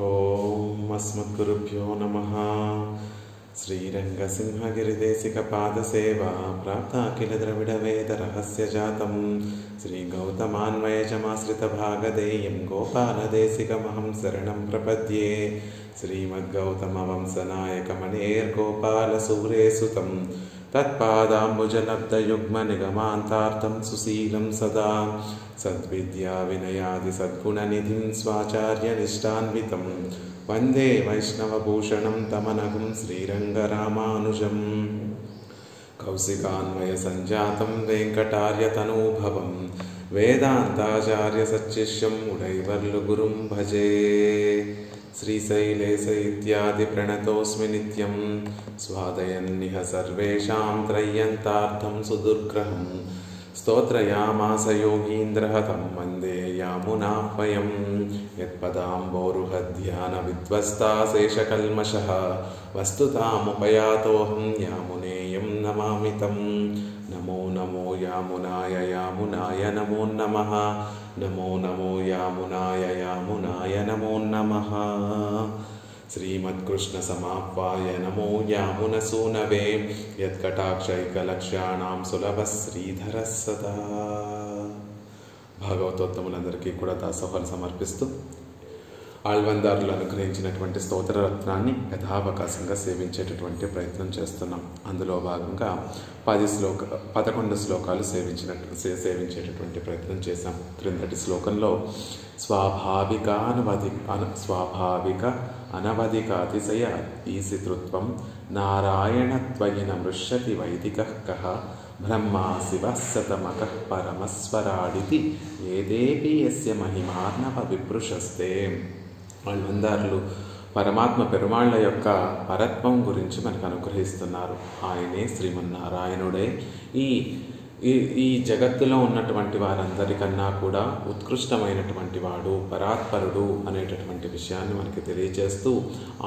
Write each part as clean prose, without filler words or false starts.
ఓం అస్మద్గురుభ్యో నమః. శ్రీరంగసింహగిరిదేశికపాదసేవా ప్రాప్తాఖిల ద్రవిడవేదరహస్యజాతం శ్రీగౌతమాన్వయచమాశ్రితభాగధేయం గోపాలదేశికమహం శరణం ప్రపద్యే. శ్రీమద్గౌతమవంశనాయకమనేర్గోపాలసూరేసుతం తత్పాదాంబుజలబ్ధయుగ్మనిగమాంతార్థం సుశీలం సదా సద్విద్యా వినయాది సద్గుణనిధిం స్వాచార్యనిష్టాన్వితం వందే వైష్ణవభూషణం తమనగుం శ్రీరంగరామానుజం. కౌశికాన్వయసంజాతం వెంకటార్యతనూభవం వేదాంతాచార్యసచ్చిష్యం ఉడైవర్లుగురుం భజే. శ్రీశైలేశ ఇత్యాది ప్రణతోస్మి నిత్యం స్వాదయన్నిహ సర్వేషాం త్రయ్యంతార్థం సుదుర్గ్రహం స్తోత్రయామాస యోగీంద్రః తం వందే యామునాహ్వయం. యత్పదాంబోరుహధ్యాన విధ్వస్తాశేషకల్మషః వస్తుతాముపయాతోహం యామునేయం నమామి తం. నమో నమో యామునాయ యామునాయ నమో నమః. నమో నమో యామునాయ యామునాయ నమో నమః. శ్రీమత్కృష్ణ సమాప్వాయ నమో యామునసూనవే యత్కటాక్షైకలక్ష్యాణాం సులభ శ్రీధర సదా. భాగవతోత్తములందరికీ కూడా దాసోహాలు సమర్పిస్తూ ఆళ్వందారులు అనుగ్రహించినటువంటి స్తోత్రరత్నాన్ని యథావకాశంగా సేవించేటటువంటి ప్రయత్నం చేస్తున్నాం. అందులో భాగంగా 11 శ్లోకాలు సేవించేటటువంటి ప్రయత్నం చేశాం. క్రిందటి శ్లోకంలో స్వాభావిక అనవధిక అతిశయ ఈసితృత్వం నారాయణత్వయిన మృష్యతి వైదికః కః బ్రహ్మా శివః శతమకః పరమస్వరాడితి ఏదేపి యస్య మహిమార్ణవ విప్రుషస్తే. ఆళ్వందారులు పరమాత్మ పెరుమాళ్ల యొక్క పరత్వం గురించి మనకు అనుగ్రహిస్తున్నారు. ఆయనే శ్రీమన్నారాయణుడే ఈ జగత్తులో ఉన్నటువంటి వారందరికన్నా కూడా ఉత్కృష్టమైనటువంటి వాడు, పరాత్పరుడు అనేటటువంటి విషయాన్ని మనకి తెలియజేస్తూ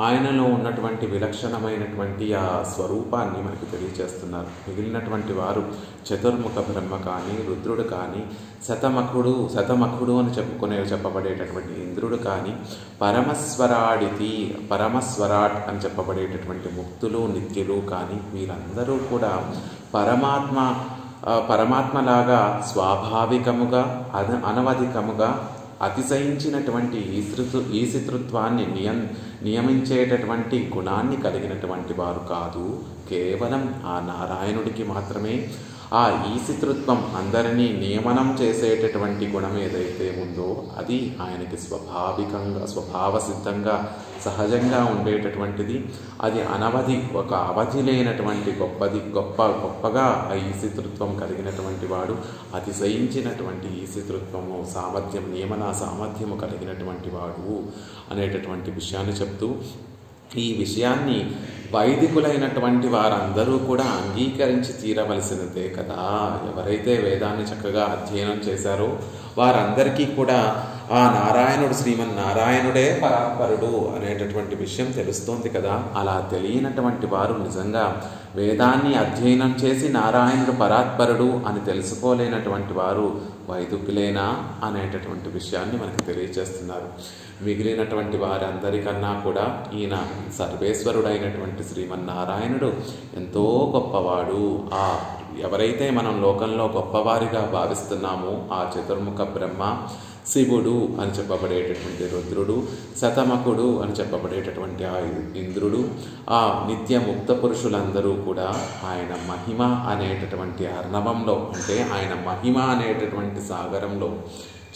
ఆయనలో ఉన్నటువంటి విలక్షణమైనటువంటి ఆ స్వరూపాన్ని మనకి తెలియజేస్తున్నారు. మిగిలినటువంటి వారు చతుర్ముఖ బ్రహ్మ కానీ, రుద్రుడు కానీ, శతమఖుడు అని చెప్పబడేటటువంటి ఇంద్రుడు కానీ, పరమస్వరాట్ అని చెప్పబడేటటువంటి ముక్తులు నిత్యులు కానీ, వీరందరూ కూడా పరమాత్మలాగా స్వాభావికముగా అనవధికముగా అతిశయించినటువంటి ఈసితృత్వాన్ని నియమించేటటువంటి గుణాన్ని కలిగినటువంటి వారు కాదు. కేవలం ఆ నారాయణుడికి మాత్రమే ఆ ఈసితృత్వం, అందరినీ నియమనం చేసేటటువంటి గుణం ఏదైతే ఉందో అది ఆయనకి స్వభావసిద్ధంగా సహజంగా ఉండేటటువంటిది. అది ఒక అవధి లేనటువంటి గొప్పగా ఆ ఈసితృత్వం కలిగినటువంటి వాడు, అతిశయించినటువంటి ఈసితృత్వము నియమన సామర్థ్యము కలిగినటువంటి వాడు అనేటటువంటి విషయాన్ని చెప్తూ, ఈ విషయాన్ని వైదికులైనటువంటి వారందరూ కూడా అంగీకరించి తీరవలసినదే కదా. ఎవరైతే వేదాన్ని చక్కగా అధ్యయనం చేశారో వారందరికీ కూడా ఆ నారాయణుడు శ్రీమన్నారాయణుడే పరాత్పరుడు అనేటటువంటి విషయం తెలుస్తోంది కదా. అలా తెలియనటువంటి వారు నిజంగా వేదాన్ని అధ్యయనం చేసి నారాయణుడు పరాత్పరుడు అని తెలుసుకోలేనటువంటి వారు వైదికులేనా అనేటటువంటి విషయాన్ని మనకు తెలియజేస్తున్నారు. మిగిలినటువంటి వారందరికన్నా కూడా ఈయన సర్వేశ్వరుడైనటువంటి శ్రీమన్నారాయణుడు ఎంతో గొప్పవాడు. ఎవరైతే మనం లోకంలో గొప్పవారిగా భావిస్తున్నామో ఆ చతుర్ముఖ బ్రహ్మ, శివుడు అని చెప్పబడేటటువంటి రుద్రుడు, శతమకుడు అని చెప్పబడేటటువంటి ఆ ఇంద్రుడు, ఆ నిత్య ముక్త పురుషులందరూ కూడా ఆయన మహిమ అనేటటువంటి అర్ణవంలో, అంటే ఆయన మహిమ అనేటటువంటి సాగరంలో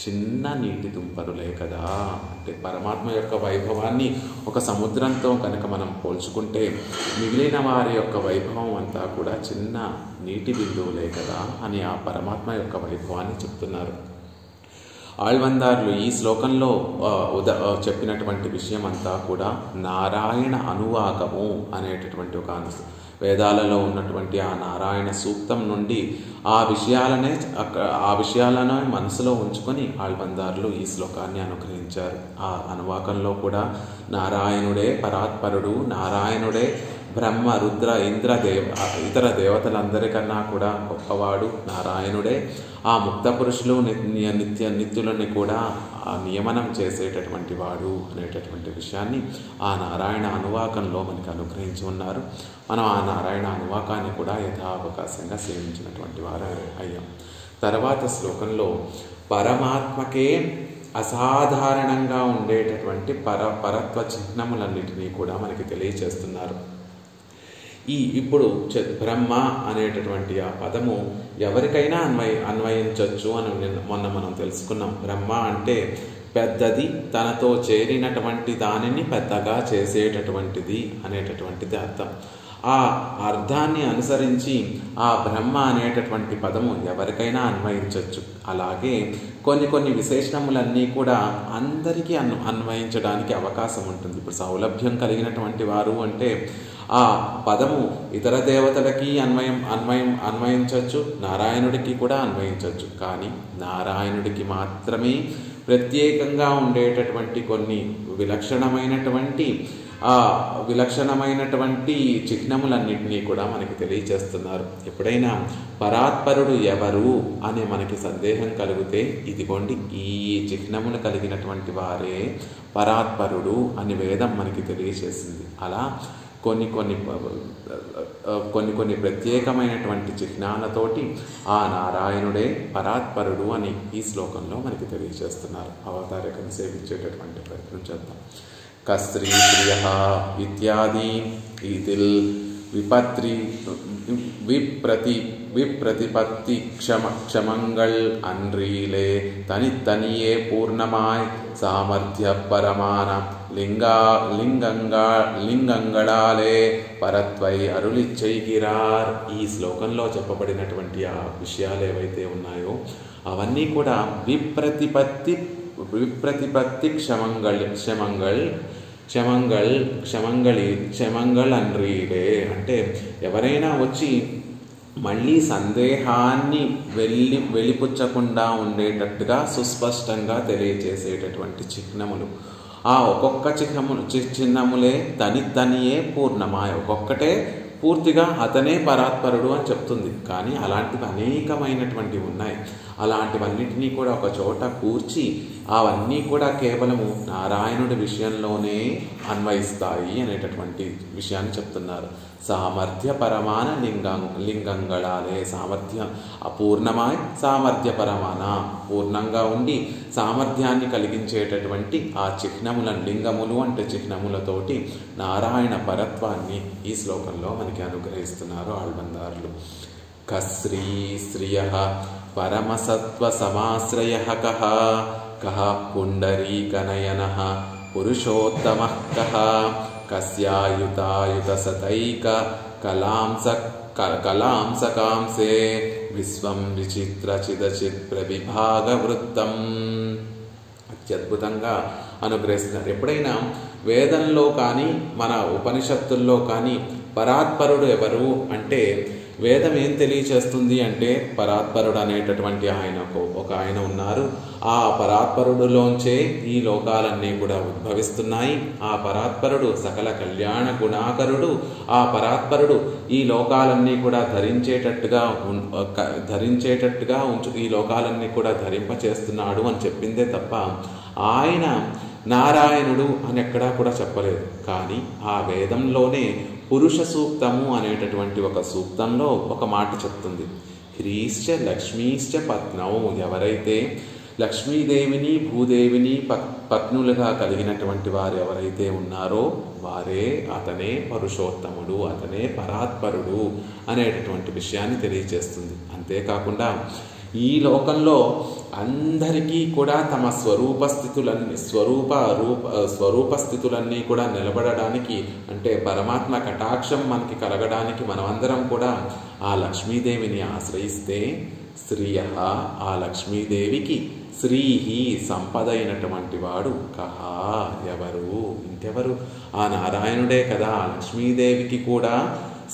చిన్న నీటి తుంపరులే కదా. అంటే పరమాత్మ యొక్క వైభవాన్ని ఒక సముద్రంతో కనుక మనం పోల్చుకుంటే మిగిలిన వారి యొక్క వైభవం అంతా కూడా చిన్న నీటి బిందువులే కదా అని ఆ పరమాత్మ యొక్క వైభవాన్ని చెప్తున్నారు. ఆళ్వందారులు ఈ శ్లోకంలో చెప్పినటువంటి విషయం అంతా కూడా నారాయణ అనువాగము అనేటటువంటి ఒక వేదాలలో ఉన్నటువంటి ఆ నారాయణ సూక్తం నుండి ఆ విషయాలను మనసులో ఉంచుకొని ఆళ్వందారులు ఈ శ్లోకాన్ని అనుగ్రహించారు. ఆ అనువాకంలో కూడా నారాయణుడే పరాత్పరుడు, నారాయణుడే బ్రహ్మ, రుద్ర, ఇంద్ర ఇతర దేవతలందరికన్నా కూడా గొప్పవాడు నారాయణుడే. ఆ ముక్త పురుషులు నిత్యులని కూడా నియమనం చేసేటటువంటి వాడు అనేటటువంటి విషయాన్ని ఆ నారాయణ అనువాకంలో మనకి అనుగ్రహించి ఉన్నారు. మనం ఆ నారాయణ అనువాకాన్ని కూడా యథావకాశంగా సేవించినటువంటి వారు అయ్యాం. తర్వాత శ్లోకంలో పరమాత్మకే అసాధారణంగా ఉండేటటువంటి పరత్వ చిహ్నములన్నిటినీ కూడా మనకి తెలియచేస్తున్నారు. ఇప్పుడు బ్రహ్మ అనేటటువంటి ఆ పదము ఎవరికైనా అన్వయించవచ్చు అని మొన్న మనం తెలుసుకున్నాం. బ్రహ్మ అంటే పెద్దది, తనతో చేరినటువంటి దానిని పెద్దగా చేసేటటువంటిది అనేటటువంటిది అర్థం. ఆ అర్థాన్ని అనుసరించి ఆ బ్రహ్మ అనేటటువంటి పదము ఎవరికైనా అన్వయించవచ్చు. అలాగే కొన్ని విశేషణములన్నీ కూడా అందరికీ అన్వయించడానికి అవకాశం ఉంటుంది. ఇప్పుడు సౌలభ్యం కలిగినటువంటి వారు అంటే ఆ పదము ఇతర దేవతలకి అన్వయించవచ్చు, నారాయణుడికి కూడా అన్వయించవచ్చు. కానీ నారాయణుడికి మాత్రమే ప్రత్యేకంగా ఉండేటటువంటి కొన్ని విలక్షణమైనటువంటి చిహ్నములన్నింటినీ కూడా మనకి తెలియచేస్తున్నారు. ఎప్పుడైనా పరాత్పరుడు ఎవరు అనే మనకి సందేహం కలిగితే ఇదిగోండి ఈ చిహ్నములు కలిగినటువంటి వారే పరాత్పరుడు అని వేదం మనకి తెలియచేసింది. అలా కొన్ని ప్రత్యేకమైనటువంటి చిహ్నాలతోటి ఆ నారాయణుడే పరాత్పరుడు అని ఈ శ్లోకంలో మనకి తెలియజేస్తున్నారు. అవతారికను సేవించేటటువంటి ప్రయత్నం చేద్దాం. కస్త్రీ ప్రియ ఇత్యాది ఈతిల్ விப்ரதிபத்தி க்ஷமங்கள் அன்றிலே தனித்தனியே பூர்ணமாய் சாமர்த்திய பரமான లింగంగళాలే పరత్వై అరుళి చేయగిరార్. ఈ శ్లోకంలో చెప్పబడినటువంటి ఆ విషయాలు ఏవైతే ఉన్నాయో అవన్నీ కూడా విప్రతిపత్తి క్షమంగళ్ అన్రీలే అంటే ఎవరైనా వచ్చి మళ్ళీ సందేహాన్ని వెలిపుచ్చకుండా ఉండేటట్టుగా సుస్పష్టంగా తెలియచేసేటటువంటి చిహ్నములు. ఆ ఒక్కొక్క చిహ్నములే తనియే పూర్ణమాయ, ఒక్కొక్కటే పూర్తిగా అతనే పరాత్పరుడు అని చెప్తుంది. కానీ అలాంటివి అనేకమైనటువంటివి ఉన్నాయి. అలాంటివన్నిటినీ కూడా ఒక చోట కూర్చి అవన్నీ కూడా కేవలము నారాయణుడి విషయంలోనే అన్వయిస్తాయి అనేటటువంటి విషయాన్ని చెప్తున్నారు. సామర్థ్య పరమాన లింగంగళాలే, సామర్థ్య అపూర్ణమాయ్ సామర్థ్య పరమాన, పూర్ణంగా ఉండి సామర్థ్యాన్ని కలిగించేటటువంటి ఆ చిహ్నములను, లింగములు అంటే చిహ్నములతోటి నారాయణ పరత్వాన్ని ఈ శ్లోకంలో మనకి అనుగ్రహిస్తున్నారు ఆళ్వందారులు. కశ్రీ శ్రియ పరమసత్వ సమాశ్రయ కః పుండరీకనయన పురుషోత్తమ కస్యాయుతాయుత సతైక కలాంసకాంసే విశ్వం విచిత్ర చిదచిత్ ప్రవిభాగ వృత్తం. అత్యద్భుతంగా అనుగ్రహిస్తున్నారు. ఎప్పుడైనా వేదంలో కానీ మన ఉపనిషత్తుల్లో కానీ పరాత్పరుడు ఎవరు అంటే వేదం ఏం తెలియచేస్తుంది అంటే పరాత్పరుడు అనేటటువంటి ఒక ఆయన ఉన్నారు. ఆ పరాత్పరుడులోంచే ఈ లోకాలన్నీ కూడా ఉద్భవిస్తున్నాయి. ఆ పరాత్పరుడు సకల కళ్యాణ గుణాకరుడు. ఆ పరాత్పరుడు ఈ లోకాలన్నీ కూడా ధరించేటట్టుగా ఈ లోకాలన్నీ కూడా ధరింపచేస్తున్నాడు అని చెప్పిందే తప్ప ఆయన నారాయణుడు అని ఎక్కడా కూడా చెప్పలేదు. కానీ ఆ వేదంలోనే పురుష సూక్తము అనేటటువంటి ఒక సూక్తంలో ఒక మాట చెప్తుంది. హ్రీశ్చ లక్ష్మీశ్చ పత్నౌ, ఎవరైతే లక్ష్మీదేవిని భూదేవిని పత్నులుగా కలిగినటువంటి వారు ఎవరైతే ఉన్నారో అతనే పరుషోత్తముడు, అతనే పరాత్పరుడు అనేటటువంటి విషయాన్ని తెలియజేస్తుంది. అంతేకాకుండా ఈ లోకంలో అందరికీ కూడా తమ స్వరూపస్థితులన్నీ కూడా నిలబడడానికి అంటే పరమాత్మ కటాక్షం మనకి కలగడానికి మనమందరం కూడా ఆ లక్ష్మీదేవిని ఆశ్రయిస్తే శ్రియ, ఆ లక్ష్మీదేవికి శ్రీహి సంపద అయినటువంటి వాడు కహ, ఎవరు ఇంకెవరు ఆ నారాయణుడే కదా. లక్ష్మీదేవికి కూడా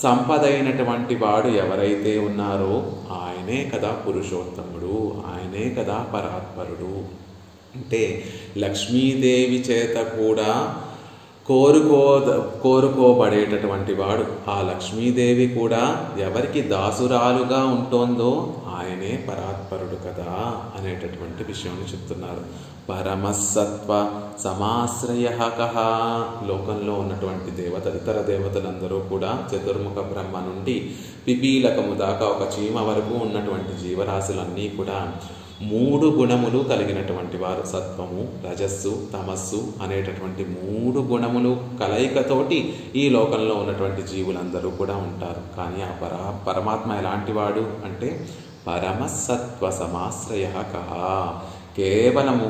సంపద అయినటువంటి వాడు ఎవరైతే ఉన్నారో ఆయనే కదా పురుషోత్తముడు, ఆయనే కదా పరాత్పరుడు. అంటే లక్ష్మీదేవి చేత కూడా కోరుకోబడేటటువంటి వాడు. ఆ లక్ష్మీదేవి కూడా ఎవరికి దాసురాలుగా ఉంటోందో ఆయనే పరాత్పరుడు కదా అనేటటువంటి విషయాన్ని చెప్తున్నారు. పరమసత్వ సమాశ్రయ కహ. లోకంలో ఉన్నటువంటి ఇతర దేవతలందరూ కూడా చతుర్ముఖ బ్రహ్మ నుండి పిపీలకము దాకా ఒక చీమ వరకు ఉన్నటువంటి జీవరాశులన్నీ కూడా 3 గుణములు కలిగినటువంటి వారు. సత్వము, రజస్సు, తమస్సు అనేటటువంటి 3 గుణములు కలయికతోటి ఈ లోకంలో ఉన్నటువంటి జీవులందరూ కూడా ఉంటారు. కానీ ఆ పరమాత్మ ఎలాంటి వాడు అంటే పరమసత్వ సమాశ్రయ కహ. కేవలము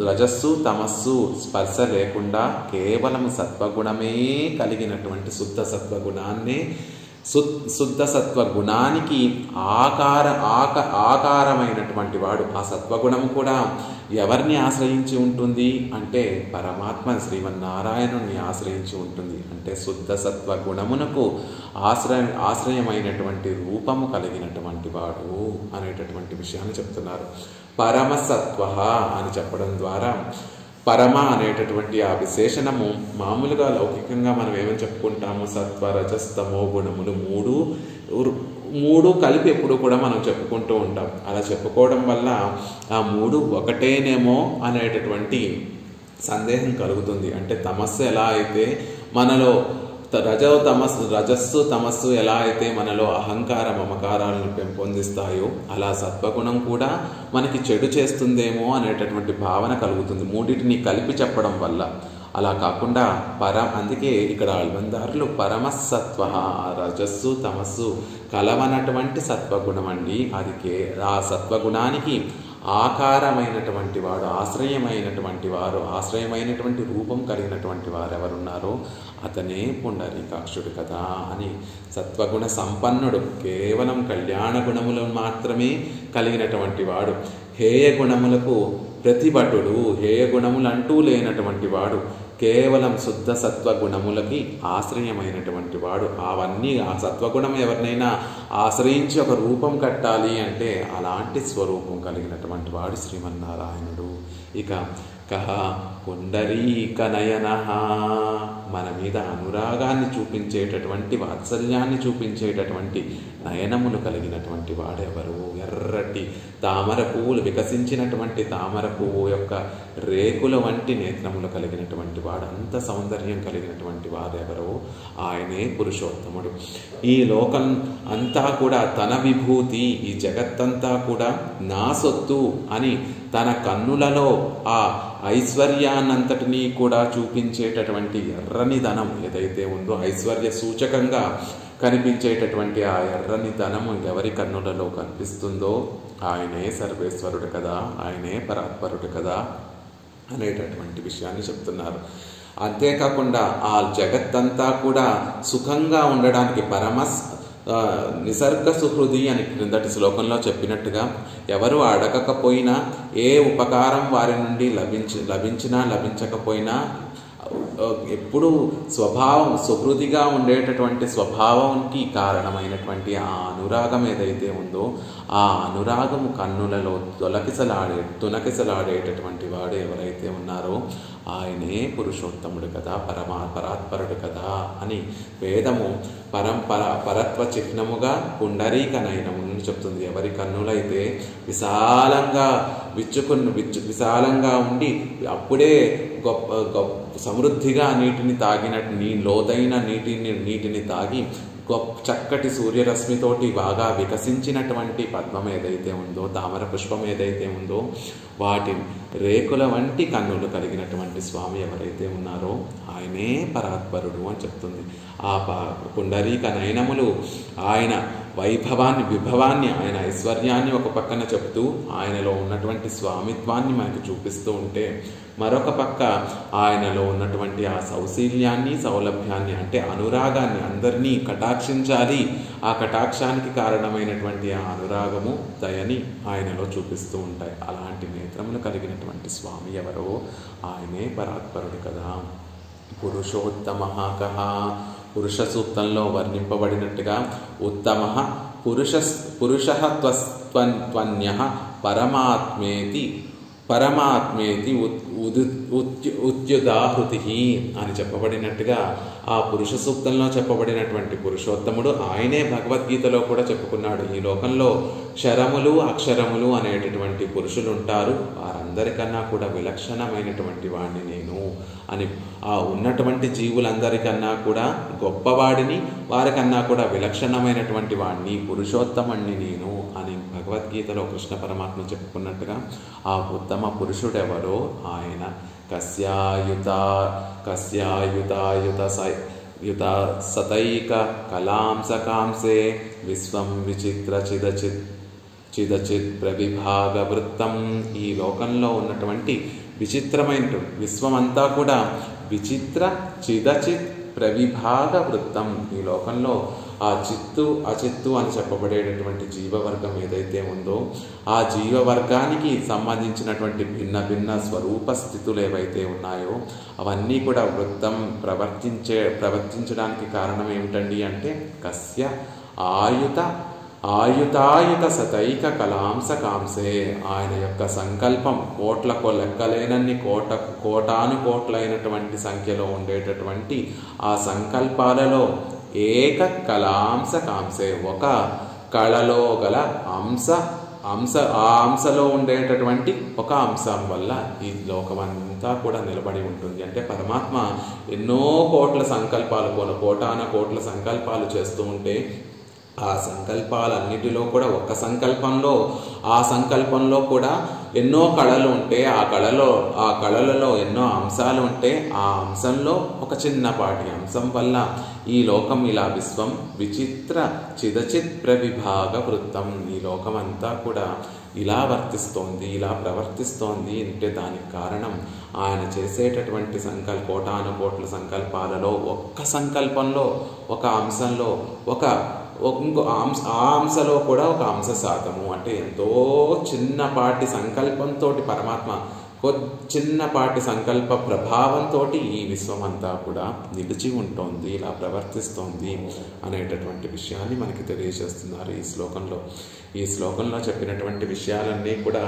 రజస్సు తమస్సు స్పర్శ లేకుండా కేవలము సత్వగుణమే కలిగినటువంటి శుద్ధ సత్వగుణాన్నే శుద్ధ సత్వగుణానికి ఆకారమైనటువంటి వాడు. ఆ సత్వగుణము కూడా ఎవరిని ఆశ్రయించి ఉంటుంది అంటే పరమాత్మ శ్రీమన్నారాయణుని ఆశ్రయించి ఉంటుంది. అంటే శుద్ధ సత్వగుణమునకు ఆశ్రయమైనటువంటి రూపము కలిగినటువంటి వాడు అనేటటువంటి విషయాన్ని చెప్తున్నారు. పరమసత్వ అని చెప్పడం ద్వారా పరమ అనేటటువంటి ఆ విశేషణము మామూలుగా లౌకికంగా మనం ఏమని చెప్పుకుంటాము, సత్వ రజస్తమో గుణములు మూడు కలిపి ఎప్పుడు కూడా మనం చెప్పుకుంటూ ఉంటాం. అలా చెప్పుకోవడం వల్ల ఆ 3 ఒకటేనేమో అనేటటువంటి సందేహం కలుగుతుంది. అంటే తమస్సు ఎలా అయితే మనలో రజస్సు తమస్సు ఎలా అయితే మనలో అహంకార మమకారాలను పెంపొందిస్తాయో అలా సత్వగుణం కూడా మనకి చెడు చేస్తుందేమో అనేటటువంటి భావన కలుగుతుంది మూడింటిని కలిపి చెప్పడం వల్ల. అలా కాకుండా అందుకే ఇక్కడ అల్బందారులు పరమసత్వ, రజస్సు తమస్సు కలవనటువంటి సత్వగుణం అండి. అది ఆ సత్వగుణానికి ఆకారమైనటువంటి వాడు, ఆశ్రయమైనటువంటి రూపం కలిగినటువంటి వారు ఎవరున్నారో అతనే పుండరీకాక్షుడు కదా అని. సత్వగుణ సంపన్నుడు, కేవలం కళ్యాణ గుణములను మాత్రమే కలిగినటువంటి వాడు, హేయ గుణములకు ప్రతిభటుడు, హేయ గుణములంటూ లేనటువంటి వాడు, కేవలం శుద్ధ సత్వగుణములకి ఆశ్రయమైనటువంటి వాడు. అవన్నీ ఆ సత్వగుణం ఎవరినైనా ఆశ్రయించి ఒక రూపం కట్టాలి అంటే అలాంటి స్వరూపం కలిగినటువంటి వాడు శ్రీమన్నారాయణుడు. ఇక కహ పుండరీక నయన, మన మీద అనురాగాన్ని చూపించేటటువంటి, వాత్సల్యాన్ని చూపించేటటువంటి నయనములు కలిగినటువంటి వాడెవరు? ఎర్రటి తామర పువ్వులు, వికసించినటువంటి తామర పువ్వు యొక్క రేకుల వంటి నేత్రములు కలిగినటువంటి వాడు, అంత సౌందర్యం కలిగినటువంటి వాడెవరో ఆయనే పురుషోత్తముడు. ఈ లోకం అంతా కూడా తన విభూతి, ఈ జగత్తంతా కూడా నా సొత్తు అని తన కన్నులలో ఆ ఐశ్వర్యాన్నంతటినీ కూడా చూపించేటటువంటి ఎర్రని ధనం ఏదైతే ఉందో, ఐశ్వర్య సూచకంగా కనిపించేటటువంటి ఆ ఎర్రని ధనము ఎవరి కన్నులలో కనిపిస్తుందో ఆయనే సర్వేశ్వరుడు కదా, ఆయనే పరాత్పరుడు కదా అనేటటువంటి విషయాన్ని చెప్తున్నారు. అంతేకాకుండా ఆ జగత్తంతా కూడా సుఖంగా ఉండడానికి నిసర్గ సుహృది అని క్రిందటి శ్లోకంలో చెప్పినట్టుగా ఎవరు అడగకపోయినా, ఏ ఉపకారం వారి నుండి లభించినా లభించకపోయినా ఎప్పుడు సుహృదిగా ఉండేటటువంటి స్వభావానికి కారణమైనటువంటి ఆ అనురాగం ఏదైతే ఉందో ఆ అనురాగము కన్నులలో తునకిసలాడేటటువంటి వాడు ఎవరైతే ఉన్నారో ఆయనే పురుషోత్తముడు కదా, పరాత్పరుడు కదా అని వేదము పరత్వ చిహ్నముగా పుండరీక నయనమును చెప్తుంది. ఎవరి కన్నులైతే విశాలంగా ఉండి అప్పుడే సమృద్ధిగా నీటిని తాగినట్టు, లోతైన నీటిని తాగి చక్కటి సూర్యరశ్మితోటి బాగా వికసించినటువంటి పద్మం ఏదైతే ఉందో, తామర పుష్పం ఏదైతే ఉందో, వాటి రేకుల వంటి కన్నులు కలిగినటువంటి స్వామి ఎవరైతే ఉన్నారో ఆయనే పరాత్పరుడు అని చెప్తుంది. ఆ పుండరీక నయనములు ఆయన విభవాన్ని, ఆయన ఐశ్వర్యాన్ని ఒక పక్కన చెప్తూ ఆయనలో ఉన్నటువంటి స్వామిత్వాన్ని మనకి చూపిస్తూ ఉంటే, మరొక పక్క ఆయనలో ఉన్నటువంటి ఆ సౌశీల్యాన్ని, సౌలభ్యాన్ని అంటే అనురాగాన్ని, అందరినీ కటాక్షించాలి, ఆ కటాక్షానికి కారణమైనటువంటి ఆ అనురాగము, దయని ఆయనలో చూపిస్తూ ఉంటాయి. అలాంటి నేత్రములు కలిగినటువంటి స్వామి ఎవరో ఆయనే పరాత్పరుడు కదా. పురుషోత్తమః కః, పురుష సూక్తంలో వర్ణింపబడినట్టుగా ఉత్తమః పురుషః త్వన్యః పరమాత్మేతి పరమాత్మేతి ఉద్యుదాహృతి అని చెప్పబడినట్టుగా ఆ పురుష సూక్తంలో చెప్పబడినటువంటి పురుషోత్తముడు ఆయనే భగవద్గీతలో కూడా చెప్పుకున్నాడు. ఈ లోకంలో క్షరములు అక్షరములు అనేటటువంటి పురుషులు ఉంటారు, వారందరికన్నా కూడా విలక్షణమైనటువంటి వాడిని నేను అని, ఆ ఉన్నటువంటి జీవులందరికన్నా కూడా గొప్పవాడిని, వారికన్నా కూడా విలక్షణమైనటువంటి వాడిని, పురుషోత్తముణ్ణి నేను అని భగవద్గీతలో కృష్ణ పరమాత్మ చెప్పుకున్నట్టుగా ఆ ఉత్తమ పురుషుడెవరో ఆయన కస్యాయుత సతైక కలాంసకాంసే విశ్వం విచిత్ర చిదచిత్ ప్రవిభాగ వృత్తం. ఈ లోకంలో ఉన్నటువంటి విచిత్రమైన విశ్వమంతా కూడా విచిత్ర చిదచిత్ ప్రవిభాగ వృత్తం. ఈ లోకంలో ఆ చిత్తు అచిత్తు అని చెప్పబడేటటువంటి జీవవర్గం ఏదైతే ఉందో ఆ జీవవర్గానికి సంబంధించినటువంటి భిన్న భిన్న స్వరూప స్థితులు ఏవైతే ఉన్నాయో అవన్నీ కూడా వృత్తం ప్రవర్తించడానికి కారణం ఏమిటండి అంటే కస్య ఆయుతాయుత సతైక కలాంసకాంసే. ఆయన యొక్క సంకల్పం కోట్లకు లెక్కలేనన్ని కోటాను కోట్లైనటువంటి సంఖ్యలో ఉండేటటువంటి ఆ సంకల్పాలలో ఏక కలాంసకాంసే, ఒక కళలో గల ఆ అంశలో ఉండేటటువంటి ఒక అంశం వల్ల ఈ లోకమంతా కూడా నిలబడి ఉంటుంది. అంటే పరమాత్మ ఎన్నో కోట్ల సంకల్పాలు కోటాన కోట్ల సంకల్పాలు చేస్తూ ఉంటే ఆ సంకల్పాలన్నిటిలో కూడా ఒక ఆ సంకల్పంలో కూడా ఎన్నో కళలు ఉంటే ఆ కళలలో ఎన్నో అంశాలు ఉంటే ఆ అంశంలో ఒక చిన్నపాటి అంశం వల్ల ఈ లోకం ఇలా విశ్వం విచిత్ర చిదచిత్ ప్రవిభాగ వృత్తం. ఈ లోకమంతా కూడా ఇలా వర్తిస్తోంది, ఇలా ప్రవర్తిస్తోంది అంటే దానికి కారణం ఆయన చేసేటటువంటి కోటాను కోట్ల సంకల్పాలలో ఒక్క సంకల్పంలో ఒక అంశంలో ఆ అంశలో కూడా ఒక అంశ శాతము అంటే ఎంతో చిన్నపాటి సంకల్పంతో పరమాత్మ చిన్నపాటి సంకల్ప ప్రభావంతో ఈ విశ్వమంతా కూడా నిలిచి ఉంటుంది, ఇలా ప్రవర్తిస్తోంది అనేటటువంటి విషయాన్ని మనకి తెలియజేస్తున్నారు ఈ శ్లోకంలో చెప్పినటువంటి విషయాలన్నీ కూడా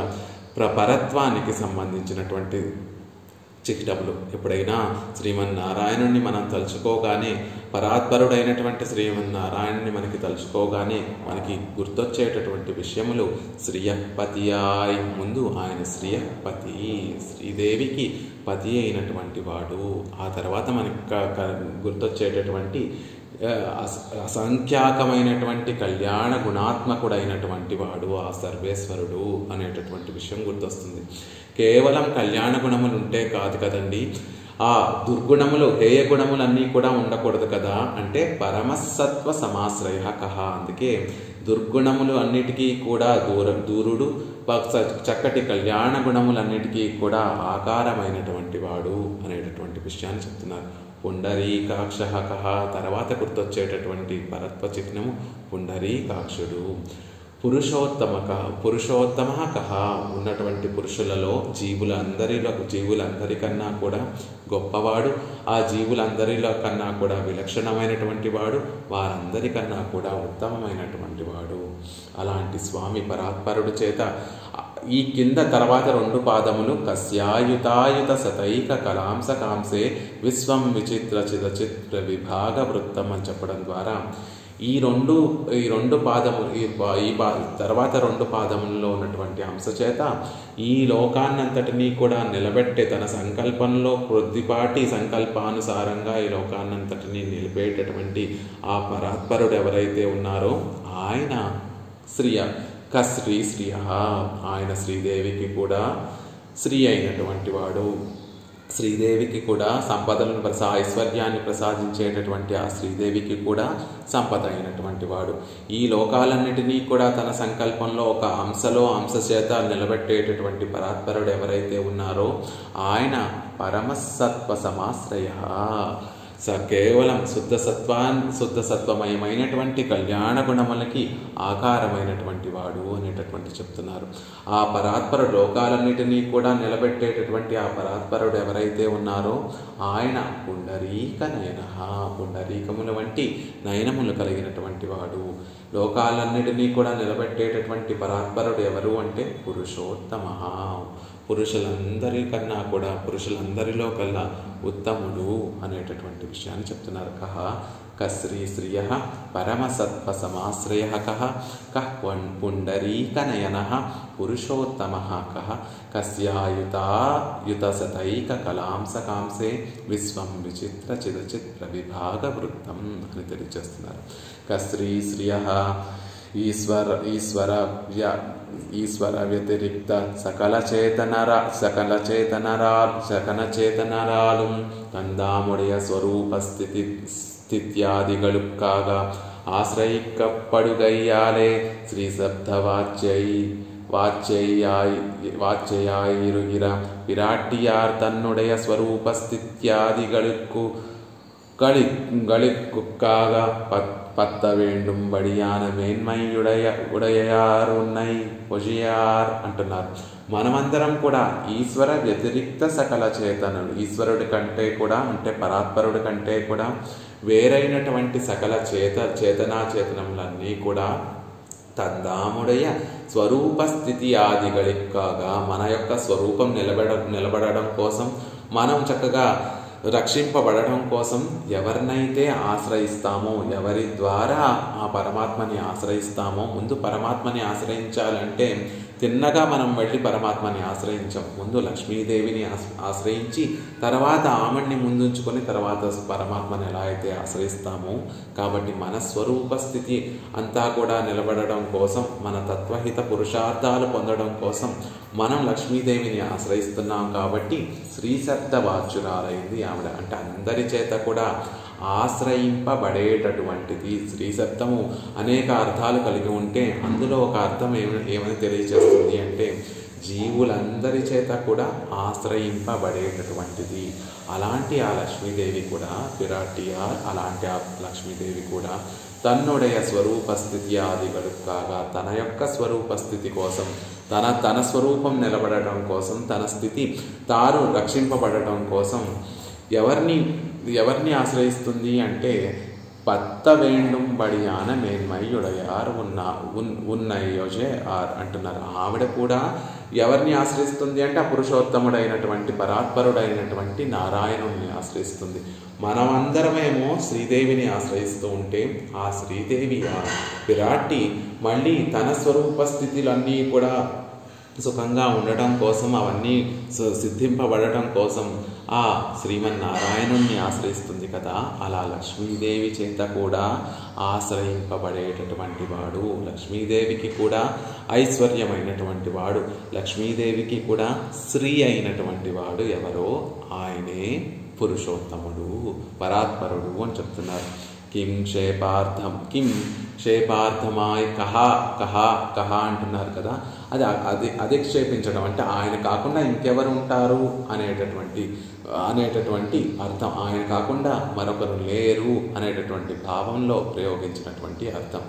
పరత్వానికి సంబంధించినటువంటి చిహ్నములు. ఎప్పుడైనా శ్రీమన్నారాయణుణ్ణి మనం తలుచుకోగానే పరాత్పరుడైనటువంటి శ్రీమన్నారాయణుని మనకి తలుచుకోగానే మనకి గుర్తొచ్చేటటువంటి విషయములు శ్రీయపతియాయ్. ముందు ఆయన శ్రీయపతి, శ్రీదేవికి పతి అయినటువంటి వాడు. ఆ తర్వాత మనకి గుర్తొచ్చేటటువంటి అసంఖ్యాకమైనటువంటి కళ్యాణ గుణాత్మకుడైనటువంటి వాడు ఆ సర్వేశ్వరుడు అనేటటువంటి విషయం గుర్తొస్తుంది. కేవలం కళ్యాణ గుణములు ఉంటే కాదు కదండి, ఆ దుర్గుణములు హేయ గుణములన్నీ కూడా ఉండకూడదు కదా. అంటే పరమసత్వ సమాశ్రయ కహ. అందుకే దుర్గుణములు అన్నిటికీ కూడా దూరుడు, చక్కటి కళ్యాణ గుణములన్నిటికీ కూడా ఆకారమైనటువంటి వాడు అనేటటువంటి విషయాన్ని చెప్తున్నారు. పుండరీకాక్ష కహ. తర్వాత గుర్తొచ్చేటటువంటి పరత్వ చిహ్నము పుండరీకాక్షుడు. పురుషోత్తమ కహ. ఉన్నటువంటి పురుషులలో జీవులందరికన్నా కూడా గొప్పవాడు, ఆ జీవులందరిలో కన్నా కూడా విలక్షణమైనటువంటి వాడు, వారందరికన్నా కూడా ఉత్తమమైనటువంటి వాడు. అలాంటి స్వామి పరాత్పరుడు చేత ఈ కింద తర్వాత 2 పాదములు కస్యాయుతాయుత సతైక కలాంసకాంసే విశ్వం విచిత్ర చిదచిత్ర విభాగ వృత్తం అని చెప్పడం ద్వారా ఈ రెండు పాదములు తర్వాత 2 పాదములలో ఉన్నటువంటి అంశ చేత ఈ లోకాన్నంతటినీ కూడా నిలబెట్టే తన సంకల్పంలో కొద్దిపాటి సంకల్పానుసారంగా ఈ లోకాన్నంతటినీ నిలిపేటటువంటి ఆ పరాత్పరుడు ఎవరైతే ఉన్నారో ఆయన శ్రియ. ఆయన శ్రీదేవికి కూడా శ్రీ అయినటువంటి వాడు. శ్రీదేవికి కూడా సంపదలను ఐశ్వర్యాన్ని ప్రసాదించేటటువంటి ఆ శ్రీదేవికి కూడా సంపద అయినటువంటి వాడు. ఈ లోకాలన్నిటినీ కూడా తన సంకల్పంలో ఒక అంశ చేత నిలబెట్టేటటువంటి పరాత్పరుడు ఎవరైతే ఉన్నారో ఆయన పరమసత్వ సమాశ్రయ. కేవలం శుద్ధసత్వమయమైనటువంటి కళ్యాణ గుణములకి ఆకారమైనటువంటి వాడు అనేటటువంటి చెప్తున్నారు. ఆ పరాత్పరుడు లోకాలన్నిటినీ కూడా నిలబెట్టేటటువంటి ఆ పరాత్పరుడు ఎవరైతే ఉన్నారో ఆయన పుండరీక నయన. పుండరీకముల వంటి నయనములు కలిగినటువంటి వాడు. లోకాలన్నిటినీ కూడా నిలబెట్టేటటువంటి పరాత్పరుడు ఎవరు అంటే పురుషోత్తమ. పురుషులందరికన్నా కూడా పురుషులందరిలో కల్లా ఉత్తముడు అనేటటువంటి విషయాన్ని చెప్తున్నారు. కశ్రీ శ్రియ పరమసత్వ సమాశ్రయ కః పుండరీకనయన పురుషోత్తమ కస్యాయుతాయుతశతైక కలాంసకాంసే విశ్వం విచిత్ర చిదచిత్ర విభాగ వృత్తం అని తెలియజేస్తున్నారు. కశ్రీ శ్రియ ఈశ్వర వ్యతిరిక్త సకల చేతనరాలు కందాముடைய స్వరూప స్థిత్యాదిగలుక్కాగ ఆశ్రయిక్కப்படுగయ్యాలే శ్రీ வாச்சையாயிருகிற பிராட்டியார் தன்னுடைய ஸ்வரூப ஸ்தித்யாதிகளுக்காக பத்த வேண்டும்படியான మేన్మయుడయార్ ఉన్నై పొజియార్ అంటున్నారు. మనమందరం కూడా ఈశ్వర వ్యతిరిక్త సకల చేతనులు, ఈశ్వరుడి కంటే కూడా అంటే పరాత్పరుడి కంటే కూడా వేరైనటువంటి సకల చేతనాచేతనములన్నీ కూడా తద్దాముడయ స్వరూప స్థితి ఆదిగలిక్కాగా మన యొక్క స్వరూపం నిలబడడం కోసం, మనం చక్కగా రక్షింపబడడం కోసం ఎవరినైతే ఆశ్రయిస్తామో, ఎవరి ద్వారా ఆ పరమాత్మని ఆశ్రయిస్తామో, ముందు పరమాత్మని ఆశ్రయించాలంటే తిన్నగా మనం వెళ్ళి పరమాత్మని ఆశ్రయించాం. ముందు లక్ష్మీదేవిని ఆశ్రయించి తర్వాత ఆమెని ముందుంచుకొని తర్వాత పరమాత్మని ఎలా అయితే ఆశ్రయిస్తామో, కాబట్టి మన స్వరూప స్థితి అంతా కూడా నిలబడడం కోసం, మన తత్వహిత పురుషార్థాలు పొందడం కోసం మనం లక్ష్మీదేవిని ఆశ్రయిస్తున్నాం. కాబట్టి శ్రీశబ్ద వాచ్యురాలైంది ఆవిడ. అంటే అందరి చేత కూడా ఆశ్రయింపబడేటటువంటిది. శ్రీశబ్దము అనేక అర్థాలు కలిగి ఉంటే అందులో ఒక అర్థం ఏమని తెలియజేస్తుంది అంటే జీవులందరి చేత కూడా ఆశ్రయింపబడేటటువంటిది. అలాంటి ఆ లక్ష్మీదేవి కూడా పిరాటియార్, అలాంటి ఆ లక్ష్మీదేవి కూడా తన్నుடைய స్వరూప స్థితి ఆదిగలుక్కాగా తన యొక్క స్వరూప స్థితి కోసం, తన స్వరూపం నిలబడటం కోసం, తన స్థితి తాను రక్షింపబడటం కోసం ఎవరిని ఆశ్రయిస్తుంది అంటే పత్త వేండుంబడియాన మేన్మయుడయార్ ఉన్నయోజే ఆర్ అంటున్నారు. ఆవిడ కూడా ఎవరిని ఆశ్రయిస్తుంది అంటే ఆ పురుషోత్తముడైనటువంటి పరాత్పరుడైనటువంటి నారాయణుడిని ఆశ్రయిస్తుంది. మనమందరమేమో శ్రీదేవిని ఆశ్రయిస్తూ ఉంటే ఆ శ్రీదేవి ఆ పిరాటి మళ్ళీ తన స్వరూప స్థితులన్నీ కూడా సుఖంగా ఉండటం కోసం, అవన్నీ సిద్ధింపబడటం కోసం ఆ శ్రీమన్నారాయణుణ్ణి ఆశ్రయిస్తుంది కదా. అలా లక్ష్మీదేవి చేత కూడా ఆశ్రయింపబడేటటువంటి వాడు, లక్ష్మీదేవికి కూడా ఐశ్వర్యమైనటువంటి వాడు, లక్ష్మీదేవికి కూడా శ్రీ అయినటువంటి వాడు ఎవరో ఆయనే పురుషోత్తముడు, పరాత్పరుడు అని చెప్తున్నారు. కిం క్షేపార్థమాయ్ కహ అంటున్నారు కదా. అది అధిక్షేపించడం అంటే ఆయన కాకుండా ఇంకెవరు ఉంటారు అనేటటువంటి అర్థం. ఆయన కాకుండా మరొకరు లేరు అనేటటువంటి భావంలో ప్రయోగించినటువంటి అర్థం.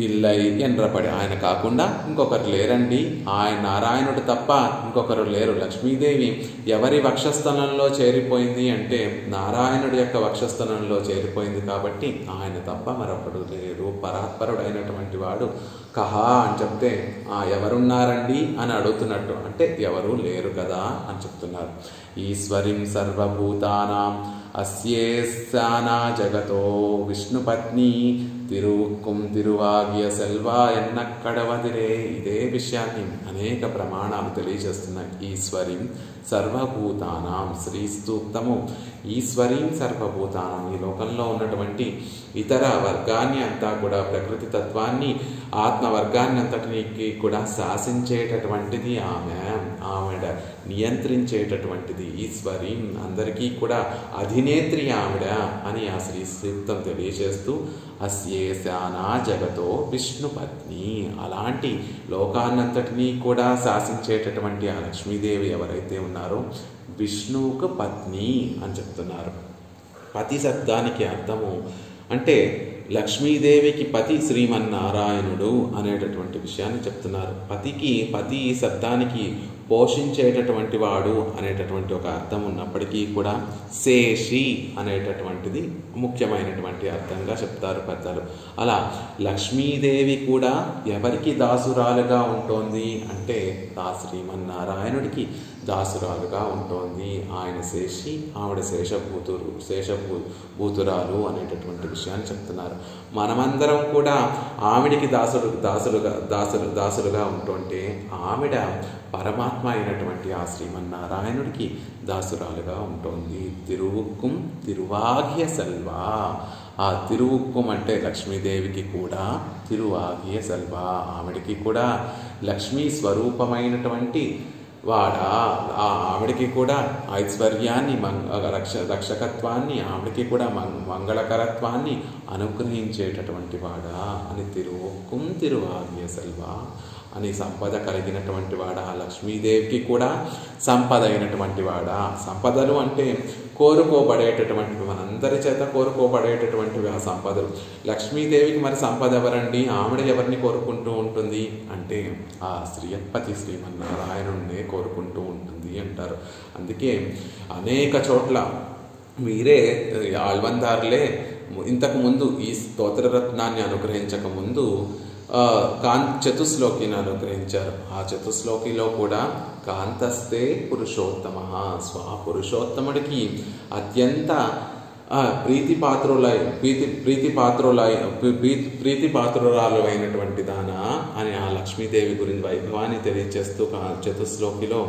ఇల్లై ఎండ్రపడి ఆయన కాకుండా ఇంకొకరు లేరండి, ఆయన నారాయణుడు తప్ప ఇంకొకరు లేరు. లక్ష్మీదేవి ఎవరి వక్షస్థలంలో చేరిపోయింది అంటే నారాయణుడి యొక్క వక్షస్థలంలో చేరిపోయింది కాబట్టి ఆయన తప్ప మరొకరు లేరు. పరాత్పరుడు అయినటువంటి వాడు కహా అని చెప్తే ఎవరున్నారండి అని అడుగుతున్నట్టు, అంటే ఎవరు లేరు కదా అని చెప్తున్నారు. ఈశ్వరీం సర్వభూతానాం అస్యేసానా జగతో విష్ణుపత్ని తిరువాగ్య సెల్వా ఎన్నక్కడవదిరే. ఇదే విషయాన్ని అనేక ప్రమాణాలు తెలియజేస్తున్నాయి. ఈశ్వరీం సర్వభూతానాం, శ్రీ సూక్తము ఈశ్వరీం సర్వభూతానం, ఈ లోకంలో ఉన్నటువంటి ఇతర వర్గాన్ని అంతా కూడా, ప్రకృతి తత్వాన్ని, ఆత్మవర్గాన్ని అంతటినీ కూడా శాసించేటటువంటిది ఆవిడ నియంత్రించేటటువంటిది ఈశ్వరీం, అందరికీ కూడా అధినేత్రి ఆవిడ అని ఆ శ్రీ సూక్తం తెలియజేస్తూ అస్యేశానా జగతో విష్ణుపత్ని, అలాంటి లోకాన్నంతటినీ కూడా శాసించేటటువంటి ఆ లక్ష్మీదేవి ఎవరైతే ఉన్నారో విష్ణువుకు పత్ని అని చెప్తున్నారు. పతి శబ్దానికి అర్థము అంటే లక్ష్మీదేవికి పతి శ్రీమన్నారాయణుడు అనేటటువంటి విషయాన్ని చెప్తున్నారు. పతి శబ్దానికి పోషించేటటువంటి వాడు అనేటటువంటి ఒక అర్థం ఉన్నప్పటికీ కూడా శేషి అనేటటువంటిది ముఖ్యమైనటువంటి అర్థంగా చెప్తారు పెద్దలు. అలా లక్ష్మీదేవి కూడా ఎవరికి దాసురాలుగా ఉంటోంది అంటే ఆ శ్రీమన్నారాయణుడికి దాసురాలుగా ఉంటోంది. ఆయన శేషి, ఆవిడ శేషభూతురాలు అనేటటువంటి విషయాన్ని చెప్తున్నారు. మనమందరం కూడా ఆవిడికి దాసులుగా ఉంటుంటే ఆవిడ పరమాత్మ అయినటువంటి ఆ శ్రీమన్నారాయణుడికి దాసురాలుగా ఉంటుంది. తిరువుక్కుం తిరువాగియ సెల్వా. ఆ తిరువుక్కుం అంటే లక్ష్మీదేవికి కూడా తిరువాగియ సెల్వా, ఆవిడికి కూడా లక్ష్మీ స్వరూపమైనటువంటి వాడా, ఆవిడికి కూడా ఐశ్వర్యాన్ని రక్షకత్వాన్ని, ఆవిడికి కూడా మంగళకరత్వాన్ని అనుగ్రహించేటటువంటి వాడా అని తిరువుక్కుం తిరువాగియ సెల్వా అని సంపద కలిగినటువంటి వాడా. లక్ష్మీదేవికి కూడా సంపద అయినటువంటి వాడా. సంపదలు అంటే కోరుకోబడేటటువంటివి, మనందరి చేత కోరుకోబడేటటువంటివి ఆ సంపదలు. లక్ష్మీదేవికి మరి సంపద ఎవరండి? ఆవిడ ఎవరిని కోరుకుంటూ ఉంటుంది అంటే ఆ శ్రీయత్పతి శ్రీమన్నారాయణుడినే కోరుకుంటూ ఉంటుంది అంటారు. అందుకే అనేక చోట్ల వీరే ఆళ్వందారులే ఇంతకు ముందు ఈ స్తోత్రరత్నాన్ని అనుగ్రహించక ముందు చతుశ్లోకిని అనుగ్రహించారు. ఆ చతుశ్లోకిలో కూడా కాంతస్తే పురుషోత్తమ, పురుషోత్తముడికి అత్యంత ప్రీతిపాత్రురాలు అయినటువంటి దానా అని ఆ లక్ష్మీదేవి గురించి వైభవాన్ని తెలియజేస్తూ చతుశ్లోకిలో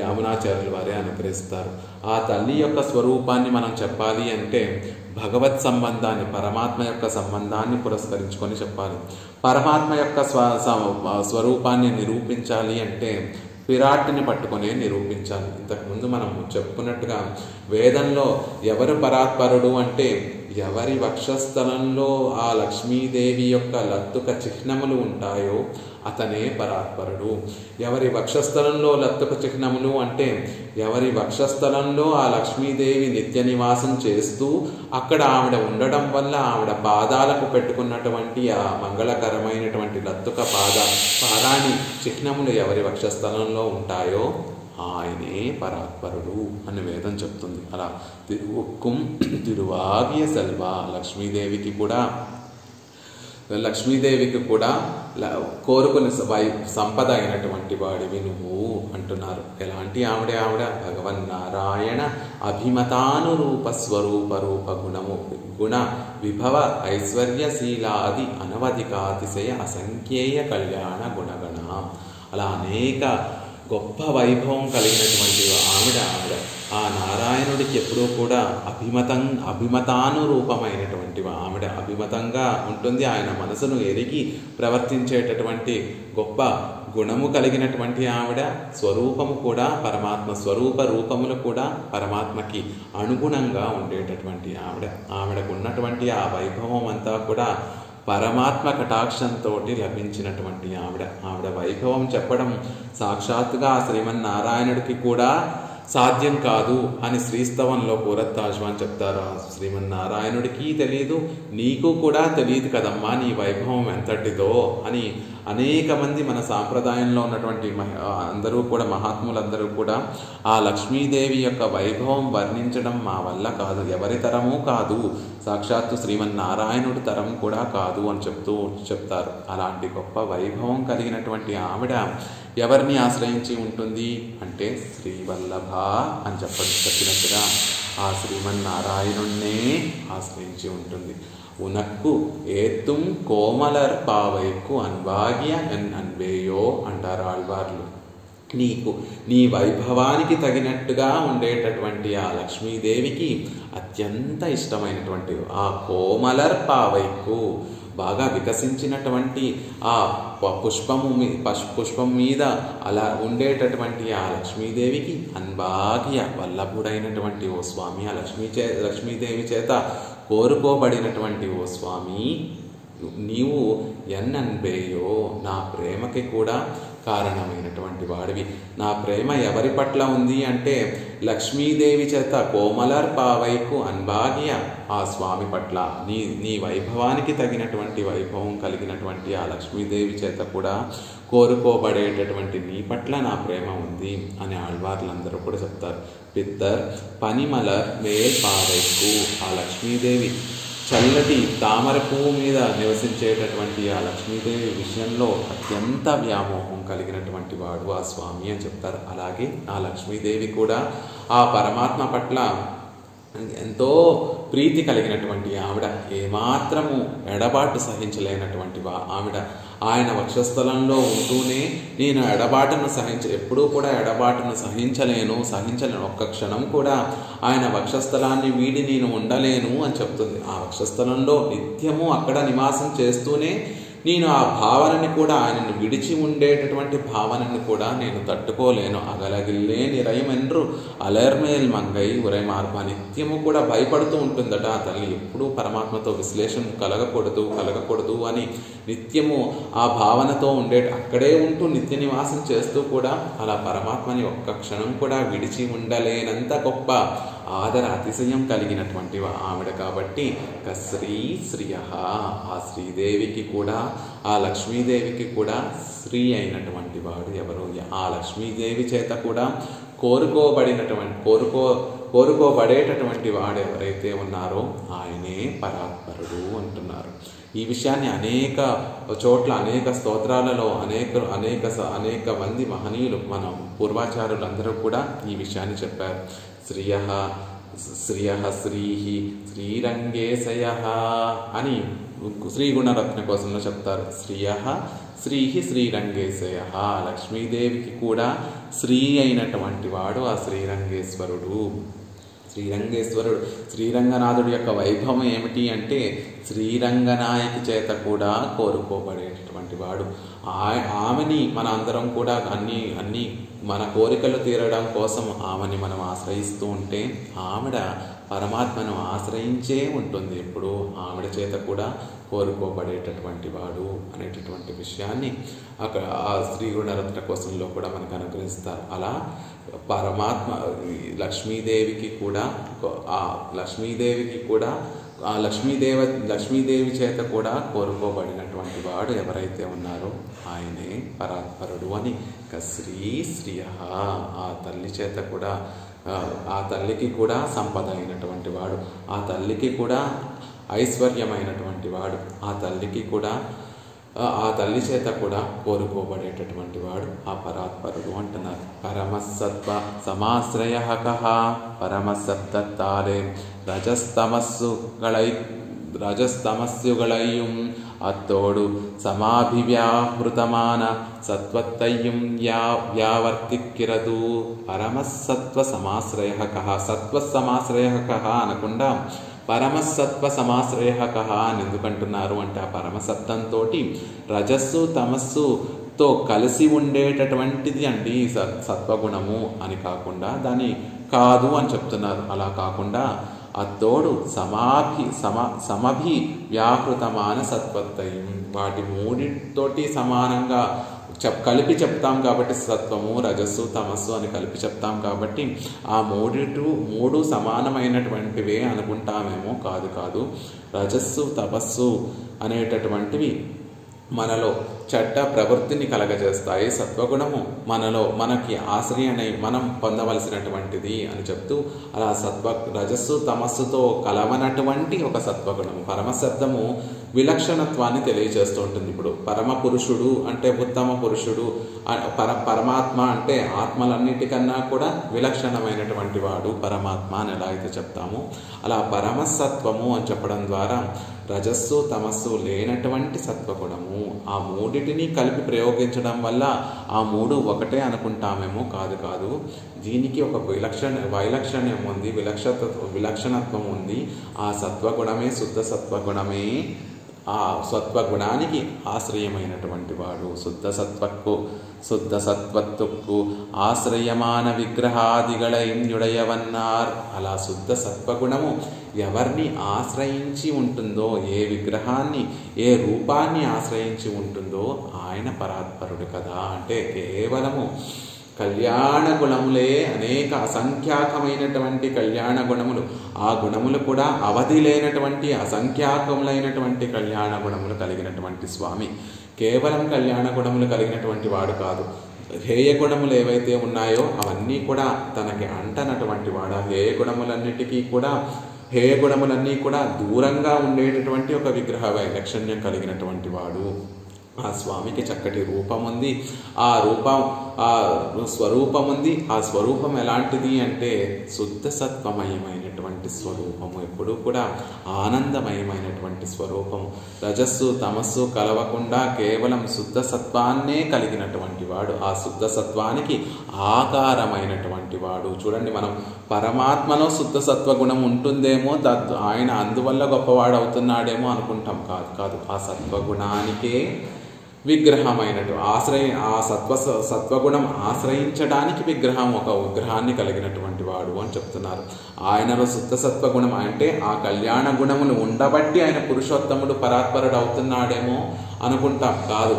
యామునాచార్యుల వారే అనుగ్రహిస్తారు. ఆ తల్లి యొక్క స్వరూపాన్ని మనం చెప్పాలి అంటే భగవత్ సంబంధాన్ని, పరమాత్మ యొక్క సంబంధాన్ని పురస్కరించుకొని చెప్పాలి. పరమాత్మ యొక్క స్వరూపాన్ని నిరూపించాలి అంటే విరాట్ని పట్టుకునే నిరూపించాలి. ఇంతకుముందు మనం చెప్పుకున్నట్టుగా వేదంలో ఎవరు పరాత్పరుడు అంటే ఎవరి వక్షస్థలంలో ఆ లక్ష్మీదేవి యొక్క లత్తుక చిహ్నములు ఉంటాయో అతనే పరాత్పరుడు. ఎవరి వక్షస్థలంలో లత్తుక చిహ్నములు అంటే ఎవరి వక్షస్థలంలో ఆ లక్ష్మీదేవి నిత్య నివాసం చేస్తూ అక్కడ ఆవిడ ఉండడం వల్ల ఆవిడ పాదాలకు పెట్టుకున్నటువంటి ఆ మంగళకరమైనటువంటి లత్తుక పాదాని చిహ్నములు ఎవరి వక్షస్థలంలో ఉంటాయో ఆయనే పరాత్పరుడు అని వేదం చెప్తుంది. అలా తిరువుక్కుం తిరువాగియ సెల్వా, లక్ష్మీదేవికి కూడా కోరుకుని సంపద అయినటువంటి వాడివి నువ్వు అంటున్నారు. ఎలాంటి ఆవిడ భగవన్నారాయణ అభిమతానురూప స్వరూప రూప గుణ విభవ ఐశ్వర్యశీలాది అనవధికాతిశయ అసంఖ్యేయ కళ్యాణ గుణగణ. అలా అనేక గొప్ప వైభవం కలిగినటువంటి ఆవిడ ఆ నారాయణుడికి ఎప్పుడూ కూడా అభిమతానురూపమైనటువంటి ఆవిడ అభిమతంగా ఉంటుంది. ఆయన మనసును ఎరిగి ప్రవర్తించేటటువంటి గొప్ప గుణము కలిగినటువంటి ఆవిడ. స్వరూపము కూడా పరమాత్మ స్వరూప రూపములు కూడా పరమాత్మకి అనుగుణంగా ఉండేటటువంటి ఆవిడకు ఉన్నటువంటి ఆ వైభవం అంతా కూడా పరమాత్మ కటాక్షంతో లభించినటువంటి ఆవిడ వైభవం చెప్పడం సాక్షాత్తుగా శ్రీమన్నారాయణుడికి కూడా సాధ్యం కాదు అని శ్రీస్తవంలో పూరత్తాజ్వాన్ చెప్తారు. శ్రీమన్నారాయణుడికి తెలియదు, నీకు కూడా తెలియదు కదమ్మా నీ వైభవం ఎంతటిదో అని అనేక మంది మన సాంప్రదాయంలో ఉన్నటువంటి అందరూ కూడా మహాత్ములందరూ కూడా ఆ లక్ష్మీదేవి యొక్క వైభవం వర్ణించడం మా వల్ల కాదు, ఎవరి తరము కాదు, సాక్షాత్తు శ్రీమన్నారాయణుడి తరం కూడా కాదు అని చెప్తారు. అలాంటి గొప్ప వైభవం కలిగినటువంటి ఆవిడ ఎవరిని ఆశ్రయించి ఉంటుంది అంటే శ్రీవల్లభ అని చెప్పినట్టుగా ఆ శ్రీమన్నారాయణుణ్ణే ఆశ్రయించి ఉంటుంది. ఉనక్కు ఏత్తుం కోమలర్ పావైక్కు అన్వాగ్య అన్వేయో అంటారు ఆళ్వార్లు. నీ వైభవానికి తగినట్టుగా ఉండేటటువంటి ఆ లక్ష్మీదేవికి అత్యంత ఇష్టమైనటువంటి ఆ కోమలర్ పావైక్కు బాగా వికసించినటువంటి ఆ పుష్పం మీద అలా ఉండేటటువంటి ఆ లక్ష్మీదేవికి అన్బాగ్య వల్లభుడైనటువంటి ఓ స్వామి, ఆ లక్ష్మీదేవి చేత కోరుకోబడినటువంటి ఓ స్వామి, నీవు ఎన్నన్బేయో నా ప్రేమకి కూడా కారణమైనటువంటి వాడివి. నా ప్రేమ ఎవరి పట్ల ఉంది అంటే లక్ష్మీదేవి చేత కోమలర్ పావైకు అన్బాగ్య ఆ స్వామి పట్ల, నీ వైభవానికి తగినటువంటి వైభవం కలిగినటువంటి ఆ లక్ష్మీదేవి చేత కూడా కోరుకోబడేటటువంటి నీ పట్ల నా ప్రేమ ఉంది అని ఆళ్వార్లందరూ కూడా చెప్తారు. పిత్తర్ పనిమలర్ మేల్ పారెక్కు, ఆ లక్ష్మీదేవి చల్లటి తామర పువ్వు మీద నివసించేటటువంటి ఆ లక్ష్మీదేవి విషయంలో అత్యంత వ్యామోహం కలిగినటువంటి వాడు ఆ స్వామి అని చెప్తారు. అలాగే ఆ లక్ష్మీదేవి కూడా ఆ పరమాత్మ పట్ల ఎంతో ప్రీతి కలిగినటువంటి ఆవిడ, ఏమాత్రము ఎడబాటు సహించలేనటువంటి ఆవిడ. ఆయన వక్షస్థలంలో ఉంటూనే నేను ఎడబాటును ఎప్పుడూ కూడా ఎడబాటును సహించలేను, ఒక్క క్షణం కూడా ఆయన వక్షస్థలాన్ని వీడి నేను ఉండలేను అని చెప్తుంది. ఆ వక్షస్థలంలో నిత్యము అక్కడ నివాసం చేస్తూనే నేను ఆ భావనని కూడా, ఆయనను విడిచి ఉండేటటువంటి భావనని కూడా నేను తట్టుకోలేను. అగలగిల్లే నిరయమెన్రు అలర్మేల్ మంగై ఉరై మార్ప, నిత్యము కూడా భయపడుతూ ఉంటుందట ఆ తల్లి. ఎప్పుడూ పరమాత్మతో విశ్లేషణ కలగకూడదు అని నిత్యము ఆ భావనతో అక్కడే ఉంటూ నిత్య నివాసం చేస్తూ కూడా అలా పరమాత్మని ఒక్క క్షణం కూడా విడిచి ఉండలేనంత గొప్ప ఆదర అతిశయం కలిగినటువంటి ఆవిడ. కాబట్టి శ్రీయ, ఆ శ్రీదేవికి కూడా, ఆ లక్ష్మీదేవికి కూడా శ్రీ అయినటువంటి వాడు ఎవరు? ఆ లక్ష్మీదేవి చేత కూడా కోరుకోబడేటటువంటి వాడు ఎవరైతే ఉన్నారో ఆయనే పరాత్పరుడు అంటున్నారు. ఈ విషయాన్ని అనేక చోట్ల, అనేక స్తోత్రాలలో అనేక మంది మహనీయులు, మన పూర్వాచారులందరూ కూడా ఈ విషయాన్ని చెప్పారు. శ్రియః శ్రీః శ్రీరంగేశయః అని శ్రీ గుణరత్న కోసంలో చెప్తారు. శ్రీః శ్రీరంగేశయః, లక్ష్మీదేవికి కూడా శ్రీ అయినటువంటి వాడు ఆ శ్రీరంగేశ్వరుడు. శ్రీరంగనాథుడి యొక్క వైభవం ఏమిటి అంటే శ్రీరంగనాయకి చేత కూడా కోరుకోబడేటటువంటి వాడు. ఆమెని మన అందరం కూడా అన్ని మన కోరికలు తీరడం కోసం ఆమెని మనం ఆశ్రయిస్తూ ఉంటే ఆవిడ పరమాత్మను ఆశ్రయించే ఉంటుంది. ఎప్పుడు ఆవిడ చేత కూడా కోరుకోబడేటటువంటి వాడు అనేటటువంటి విషయాన్ని అక్కడ ఆ శ్రీ గుణరత్న కోసంలో కూడా మనకు అనుగ్రహిస్తారు. అలా పరమాత్మ లక్ష్మీదేవికి కూడా లక్ష్మీదేవి చేత కూడా కోరుకోబడినటువంటి వాడు ఎవరైతే ఉన్నారో ఆయనే పరాత్పరుడు అని శ్రీయ, ఆ తల్లి చేత కూడా, ఆ తల్లికి కూడా సంపద అయినటువంటి వాడు, ఆ తల్లికి కూడా ఐశ్వర్యమైనటువంటి వాడు, ఆ తల్లి చేత కూడా కోరుకోబడేటటువంటి వాడు ఆ పరాత్పరుడు అంటున్నారు. పరమసత్వ సమాశ్రయః కః పరమసప్తత్తారే ரஜஸ்தமஸ்யுகளையும் அத்தோடு சமாபிவியாஹృతமான சத்வத்தையும் వ్యావర్తిక్కిరదు. పరమసత్వ సమాశ్రయః కః, సత్వ సమాశ్రయః కః అనకుండా పరమసత్వ సమాశ్రయః కః అని ఎందుకంటున్నారు అంటే ఆ పరమసత్వంతో రజస్సు తమస్సుతో కలిసి ఉండేటటువంటిది అండి సత్వగుణము అని కాకుండా దాని కాదు అని చెప్తున్నారు. అలా కాకుండా అత్తోడు సమభి వ్యాహృతమాన సత్వత్తయం, వాటి మూడితోటి సమానంగా కలిపి చెప్తాం కాబట్టి సత్వము రజస్సు తమస్సు అని కలిపి చెప్తాం కాబట్టి ఆ మూడు సమానమైనటువంటివే అనుకుంటామేమో. కాదు. రజస్సు తపస్సు అనేటటువంటివి మనలో చెడ్డ ప్రవృత్తిని కలగజేస్తాయి. సత్వగుణము మనకి ఆశ్రయనై మనం పొందవలసినటువంటిది అని చెప్తూ అలా రజస్సు తమస్సుతో కలవనటువంటి ఒక సత్వగుణము. పరమశబ్దము విలక్షణత్వాన్ని తెలియజేస్తూ ఉంటుంది. ఇప్పుడు పరమ పురుషుడు అంటే ఉత్తమ పురుషుడు, పరమాత్మ అంటే ఆత్మలన్నిటికన్నా కూడా విలక్షణమైనటువంటి వాడు పరమాత్మ అని ఎలా అయితే చెప్తామో అలా పరమసత్వము అని చెప్పడం ద్వారా రజస్సు తమస్సు లేనటువంటి సత్వగుణము, ఆ మూడిటిని కలిపి ప్రయోగించడం వల్ల ఆ మూడు ఒకటే అనుకుంటామేమో. కాదు. దీనికి ఒక వైలక్షణ్యం ఉంది, విలక్షణత్వం ఉంది. ఆ సత్వగుణమే శుద్ధ సత్వగుణమే ఆ సత్వగుణానికి ఆశ్రయమైనటువంటి వాడు. శుద్ధ సత్వత్తుకు ఆశ్రయమాన విగ్రహాదిగళయుడయవన్నార్. అలా శుద్ధ సత్వగుణము ఎవరిని ఆశ్రయించి ఉంటుందో, ఏ విగ్రహాన్ని ఏ రూపాన్ని ఆశ్రయించి ఉంటుందో ఆయన పరాత్పరుడు కదా. అంటే కళ్యాణ గుణములే అనేక అసంఖ్యాకమైనటువంటి కళ్యాణ గుణములు, ఆ గుణములు కూడా అవధి లేనటువంటి అసంఖ్యాకములైనటువంటి కళ్యాణ గుణములు కలిగినటువంటి స్వామి. కేవలం కళ్యాణ గుణములు కలిగినటువంటి వాడు కాదు, హేయ గుణములు ఏవైతే ఉన్నాయో అవన్నీ కూడా తనకి అంటనటువంటి వాడు. హేయ గుణములన్నీ కూడా దూరంగా ఉండేటటువంటి ఒక విగ్రహ వైలక్షణ్యం కలిగినటువంటి వాడు. ఆ స్వామికి చక్కటి రూపం ఉంది, ఆ స్వరూపం ఉంది. ఆ స్వరూపం ఎలాంటిది అంటే శుద్ధ సత్వమయమైనటువంటి స్వరూపము, ఎప్పుడూ కూడా ఆనందమయమైనటువంటి స్వరూపము. రజస్సు తమస్సు కలవకుండా కేవలం శుద్ధ సత్వాన్నే కలిగినటువంటి వాడు, ఆ శుద్ధ సత్వానికి ఆకారమైనటువంటి వాడు. చూడండి, మనం పరమాత్మలో శుద్ధ సత్వగుణం ఉంటుందేమో, ఆయన అందువల్ల గొప్పవాడు అవుతున్నాడేమో అనుకుంటాం. కాదు, ఆ సత్వగుణానికే విగ్రహమైనటు ఆ సత్వగుణం ఆశ్రయించడానికి ఒక విగ్రహాన్ని కలిగినటువంటి వాడు అని చెప్తున్నారు. ఆయనలో శుద్ధ సత్వగుణం అంటే ఆ కళ్యాణ గుణములు ఉండబట్టి ఆయన పురుషోత్తముడు పరాత్పరుడు అవుతున్నాడేమో అనుకుంటాం. కాదు,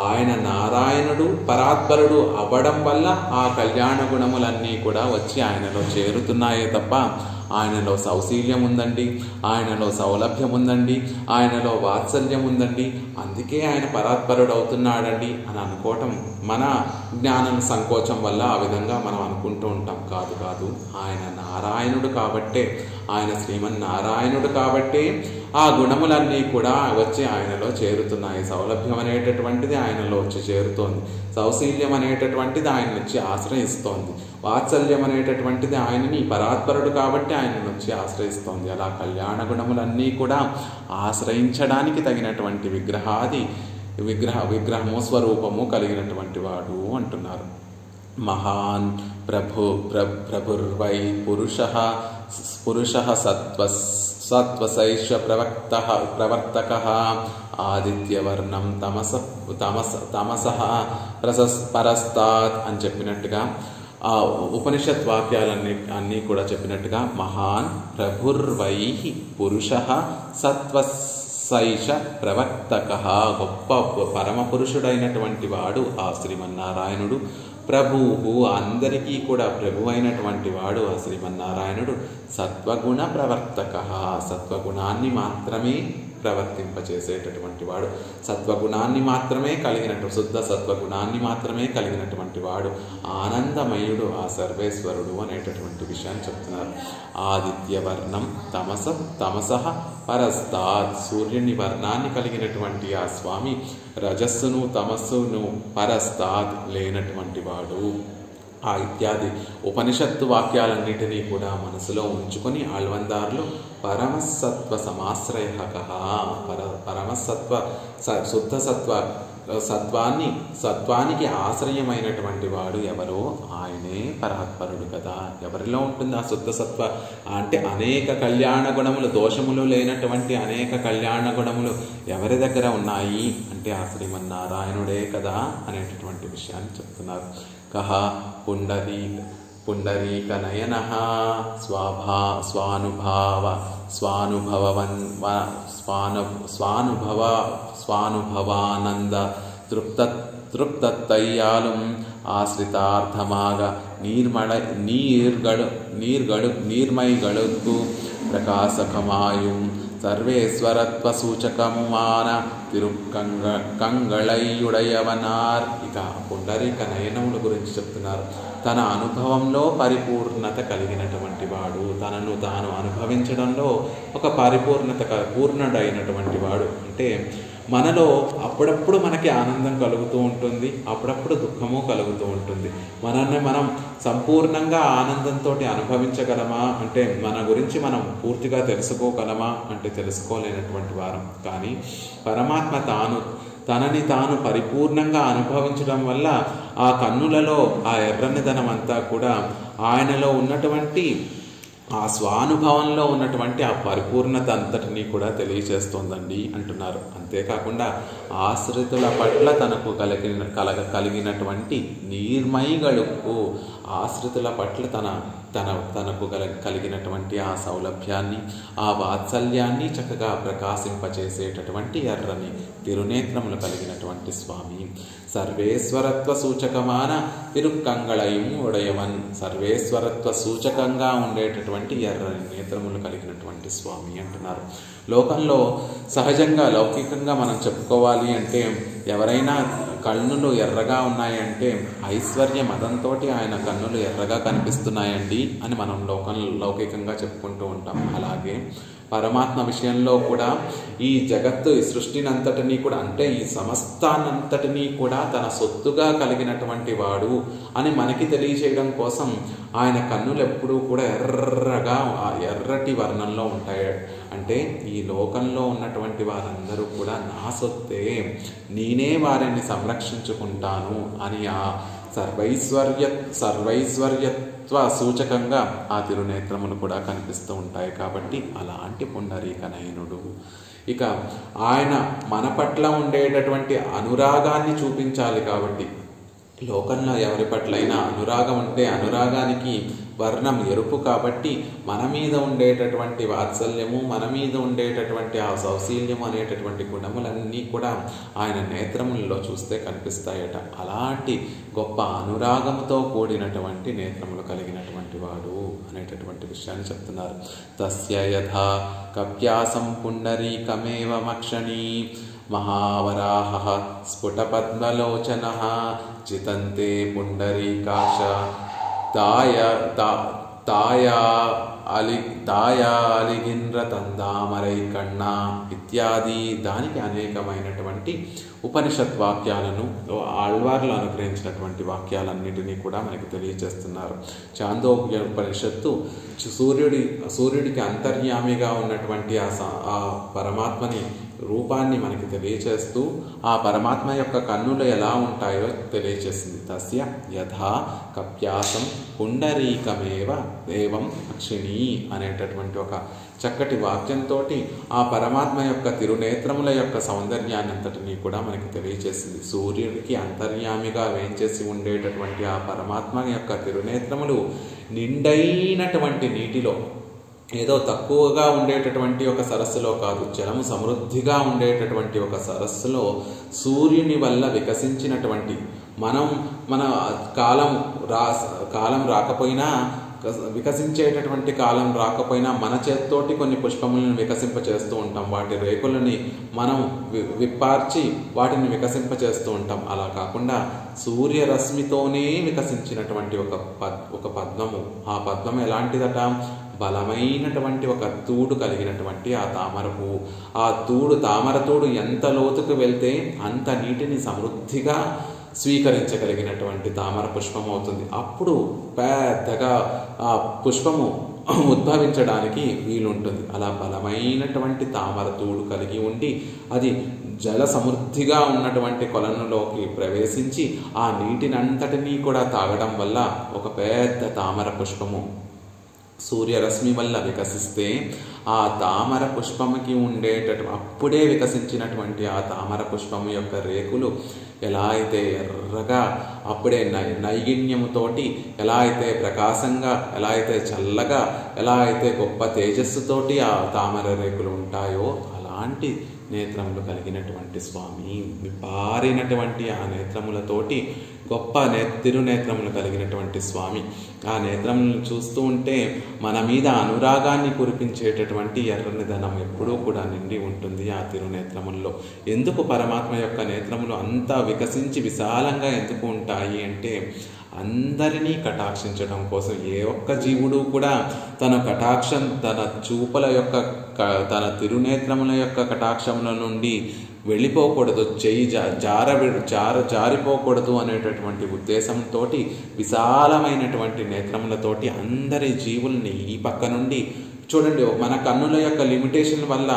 ఆయన నారాయణుడు పరాత్పరుడు అవ్వడం వల్ల ఆ కళ్యాణ గుణములన్నీ కూడా వచ్చి ఆయనలో చేరుతున్నాయే తప్ప ఆయనలో సౌశీల్యం ఉందండి, ఆయనలో సౌలభ్యం ఉందండి, ఆయనలో వాత్సల్యం ఉందండి, అందుకే ఆయన పరాత్పరుడు అవుతున్నాడండి అని అనుకోవటం మన జ్ఞానం సంకోచం వల్ల ఆ విధంగా మనం అనుకుంటూ ఉంటాం. కాదు, ఆయన నారాయణుడు కాబట్టే, ఆయన శ్రీమన్నారాయణుడు కాబట్టే ఆ గుణములన్నీ కూడా వచ్చి ఆయనలో చేరుతున్నాయి. సౌలభ్యం అనేటటువంటిది ఆయనలో వచ్చి చేరుతోంది, సౌశీల్యం అనేటటువంటిది ఆయన వచ్చి ఆశ్రయిస్తోంది, వాత్సల్యం అనేటటువంటిది ఆయనని పరాత్పరుడు కాబట్టి ఆయన వచ్చి ఆశ్రయిస్తోంది. అలా కళ్యాణ గుణములన్నీ కూడా ఆశ్రయించడానికి తగినటువంటి విగ్రహము స్వరూపము కలిగినటువంటి వాడు అంటున్నారు. మహాన్ ప్రభుర్వై పురుషః సత్వసైష ప్రవర్తకః ఆదిత్యవర్ణం తమసః పరస్తాత్ అని చెప్పినట్టుగా ఆ ఉపనిషత్ వాక్యాలన్నీ కూడా చెప్పినట్టుగా మహాన్ ప్రభుర్వై పురుషః సత్వసైష ప్రవర్తకః, గొప్ప పరమ పురుషుడైనటువంటి వాడు ఆ శ్రీమన్నారాయణుడు. ప్రభువు, అందరికీ కూడా ప్రభు అయినటువంటి వాడు ఆ శ్రీమన్నారాయణుడు. సత్వగుణ ప్రవర్తకః, సత్వగుణాన్ని మాత్రమే ప్రవర్తింపచేసేటటువంటి వాడు, సత్వగుణాన్ని మాత్రమే శుద్ధ సత్వగుణాన్ని మాత్రమే కలిగినటువంటి వాడు, ఆనందమయుడు ఆ సర్వేశ్వరుడు అనేటటువంటి విషయాన్ని చెప్తున్నారు. ఆదిత్యవర్ణం తమసః పరస్తాత్, సూర్యుని వర్ణాన్ని కలిగినటువంటి ఆ స్వామి రజస్సును తమస్సును పరస్తాత్ లేనటువంటి వాడు. ఆ ఇత్యాది ఉపనిషత్తు వాక్యాలన్నిటినీ కూడా మనసులో ఉంచుకొని ఆళ్వందార్లు పరమసత్వ సమాశ్రయః, పరమసత్వ శుద్ధ సత్వానికి ఆశ్రయమైనటువంటి వాడు ఎవరో ఆయనే పరాత్పరుడు కదా. ఎవరిలో ఉంటుంది ఆ శుద్ధ సత్వ అంటే అనేక కళ్యాణ గుణములు, దోషములు లేనటువంటి అనేక కళ్యాణ గుణములు ఎవరి దగ్గర ఉన్నాయి అంటే ఆ శ్రీమన్నారాయణుడే కదా అనేటటువంటి విషయాన్ని చెప్తున్నారు. కహ పుండరీక నయనః స్వానుభవానంద తృప్తత్తయ్యాலும் ఆశ్రితార్థமாக நீர்மைகளுக்கு பிரகாசகமாயும் సర్వేశ్వరత్వ సూచకముమాన తిరుకంగళయుడయవనార్. ఇక పుండరీక నయనముల గురించి చెప్తున్నారు. తన అనుభవంలో పరిపూర్ణత కలిగినటువంటి వాడు, తనను తాను అనుభవించడంలో ఒక పూర్ణుడైనటువంటి వాడు. అంటే మనలో అప్పుడప్పుడు మనకి ఆనందం కలుగుతూ ఉంటుంది, అప్పుడప్పుడు దుఃఖము కలుగుతూ ఉంటుంది. మనల్ని మనం సంపూర్ణంగా ఆనందంతో అనుభవించగలమా అంటే మన గురించి మనం పూర్తిగా తెలుసుకోగలమా అంటే తెలుసుకోలేనటువంటి వారం. కానీ పరమాత్మ తనని తాను పరిపూర్ణంగా అనుభవించడం వల్ల ఆ కన్నులలో ఆ ఎర్రనిదనం అంతా కూడా ఆయనలో ఉన్నటువంటి ఆ స్వానుభవంలో ఉన్నటువంటి ఆ పరిపూర్ణత అంతటినీ కూడా తెలియచేస్తోందండి అంటున్నారు. అంతేకాకుండా ఆశ్రితుల పట్ల తనకు కలిగినటువంటి నీర్మైగళుకు, ఆశ్రితుల పట్ల తనకు కలిగినటువంటి ఆ సౌలభ్యాన్ని, ఆ వాత్సల్యాన్ని చక్కగా ప్రకాశింపచేసేటటువంటి ఎర్రని తిరునేత్రములు కలిగినటువంటి స్వామి. సర్వేశ్వరత్వ సూచకమాన తిరుక్కంగళయం ఉడయవన్. సర్వేశ్వరత్వ సూచకంగా ఉండేటటువంటి ఎర్రని నేత్రములు కలిగినటువంటి స్వామి అంటున్నారు. లోకంలో సహజంగా లౌకికంగా మనం చెప్పుకోవాలి అంటే ఎవరైనా కన్నులు ఎర్రగా ఉన్నాయంటే ఐశ్వర్య మదంతో ఆయన కన్నులు ఎర్రగా కనిపిస్తున్నాయండి అని మనం లౌకికంగా చెప్పుకుంటూ ఉంటాం. అలాగే పరమాత్మ విషయంలో కూడా ఈ జగత్తు, ఈ సృష్టినంతటినీ కూడా, అంటే ఈ సమస్తానంతటినీ కూడా తన సొత్తుగా కలిగినటువంటి వాడు అని మనకి తెలియజేయడం కోసం ఆయన కన్నులు ఎప్పుడూ కూడా ఎర్రగా, ఆ ఎర్రటి వర్ణంలో ఉంటాయి. అంటే ఈ లోకంలో ఉన్నటువంటి వారందరూ కూడా నా సొత్తే, నేనే వారిని సంరక్షించుకుంటాను అని ఆ సర్వైశ్వర్యత్వ సూచకంగా ఆ తిరునేత్రములు కూడా కనిపిస్తూ ఉంటాయి. కాబట్టి అలాంటి పుండరీకనయనుడు. ఇక ఆయన మన పట్ల ఉండేటటువంటి అనురాగాన్ని చూపించాలి. కాబట్టి లోకంలో ఎవరి పట్లైనా అనురాగం ఉంటే అనురాగానికి వర్ణం ఎరుపు. కాబట్టి మన మీద ఉండేటటువంటి వాత్సల్యము, మన మీద ఉండేటటువంటి ఆ సౌశీల్యము అనేటటువంటి గుణములన్నీ కూడా ఆయన నేత్రములలో చూస్తే కనిపిస్తాయట. అలాంటి గొప్ప అనురాగముతో కూడినటువంటి నేత్రములు కలిగినటువంటి వాడు అనేటటువంటి విషయాన్ని చెప్తున్నారు. తస్య యథా కప్యాసం పుండరీకమేవ మక్షణీ మహావరాహ స్ఫుటపద్మలోచనః చితంతే పుండరీకాశ తాయాలిగింద్రతందామరై కన్నా ఇత్యాది. దానికి అనేకమైనటువంటి ఉపనిషత్ వాక్యాలను ఆళ్వార్లు అనుగ్రహించినటువంటి వాక్యాలన్నిటినీ కూడా మనకి తెలియజేస్తున్నారు. చాందోగ్య ఉపనిషత్తు సూర్యుడికి అంతర్యామిగా ఉన్నటువంటి ఆ పరమాత్మని రూపాన్ని మనకి తెలియచేస్తూ ఆ పరమాత్మ యొక్క కన్నులు ఎలా ఉంటాయో తెలియచేసింది. తస్య యథా కప్యాసం పుండరీకమేవ దేవం అక్షిణి అనేటటువంటి ఒక చక్కటి వాక్యంతో ఆ పరమాత్మ యొక్క తిరునేత్రముల యొక్క సౌందర్యాన్ని అంతటినీ కూడా మనకి తెలియచేసింది. సూర్యుడికి అంతర్యామిగా వేంచేసి ఉండేటటువంటి ఆ పరమాత్మ యొక్క తిరునేత్రములు నిండైనటువంటి నీటిలో, ఏదో తక్కువగా ఉండేటటువంటి ఒక సరస్సులో కాదు, జలము సమృద్ధిగా ఉండేటటువంటి ఒక సరస్సులో సూర్యుని వల్ల వికసించినటువంటి మన కాలం రాకపోయినా, వికసించేటటువంటి కాలం రాకపోయినా మన చేత్తోటి కొన్ని పుష్పములను వికసింపచేస్తూ ఉంటాం. వాటి రేకులని మనం విప్పార్చి వాటిని వికసింపచేస్తూ ఉంటాం. అలా కాకుండా సూర్యరశ్మితోనే వికసించినటువంటి ఒక పద్మము. ఆ పద్మం ఎలాంటిదట? బలమైనటువంటి ఒక తూడు కలిగినటువంటి ఆ తామర పువ్వు. ఆ తామర తూడు ఎంత లోతుకు వెళ్తే అంత నీటిని సమృద్ధిగా స్వీకరించగలిగినటువంటి తామర పుష్పం అవుతుంది. అప్పుడు పెద్దగా ఆ పుష్పము ఉద్భవించడానికి వీలుంటుంది. అలా బలమైనటువంటి తామర తూడు కలిగి ఉండి అది జల సమృద్ధిగా ఉన్నటువంటి కొలనులోకి ప్రవేశించి ఆ నీటినంతటినీ కూడా తాగడం వల్ల ఒక పెద్ద తామర పుష్పము సూర్యరశ్మి వల్ల వికసిస్తే ఆ తామర పుష్పముకి అప్పుడే వికసించినటువంటి ఆ తామర పుష్పము యొక్క రేకులు ఎలా అయితే ఎర్రగా, అప్పుడే నైగిణ్యముతోటి, ఎలా అయితే ప్రకాశంగా, ఎలా అయితే చల్లగా, ఎలా అయితే గొప్ప తేజస్సుతోటి ఆ తామర రేకులు ఉంటాయో అలాంటి నేత్రములు కలిగినటువంటి స్వామి. విపారినటువంటి ఆ నేత్రములతోటి గొప్ప తిరునేత్రములు కలిగినటువంటి స్వామి. ఆ నేత్రములను చూస్తూ ఉంటే మన మీద అనురాగాన్ని కురిపించేటటువంటి ఎర్రని ధనం ఎప్పుడూ కూడా నిండి ఉంటుంది ఆ తిరునేత్రముల్లో. ఎందుకు పరమాత్మ యొక్క నేత్రములు అంత వికసించి విశాలంగా ఎందుకు ఉంటాయి అంటే అందరినీ కటాక్షించడం కోసం. ఏ ఒక్క జీవుడు కూడా తన చూపల యొక్క, తన తిరునేత్రముల యొక్క కటాక్షముల నుండి వెళ్ళిపోకూడదు, జారిపోకూడదు అనేటటువంటి ఉద్దేశంతో విశాలమైనటువంటి నేత్రములతోటి అందరి జీవుల్ని ఈ పక్క నుండి చూడండి. మన కన్నుల యొక్క లిమిటేషన్ వల్ల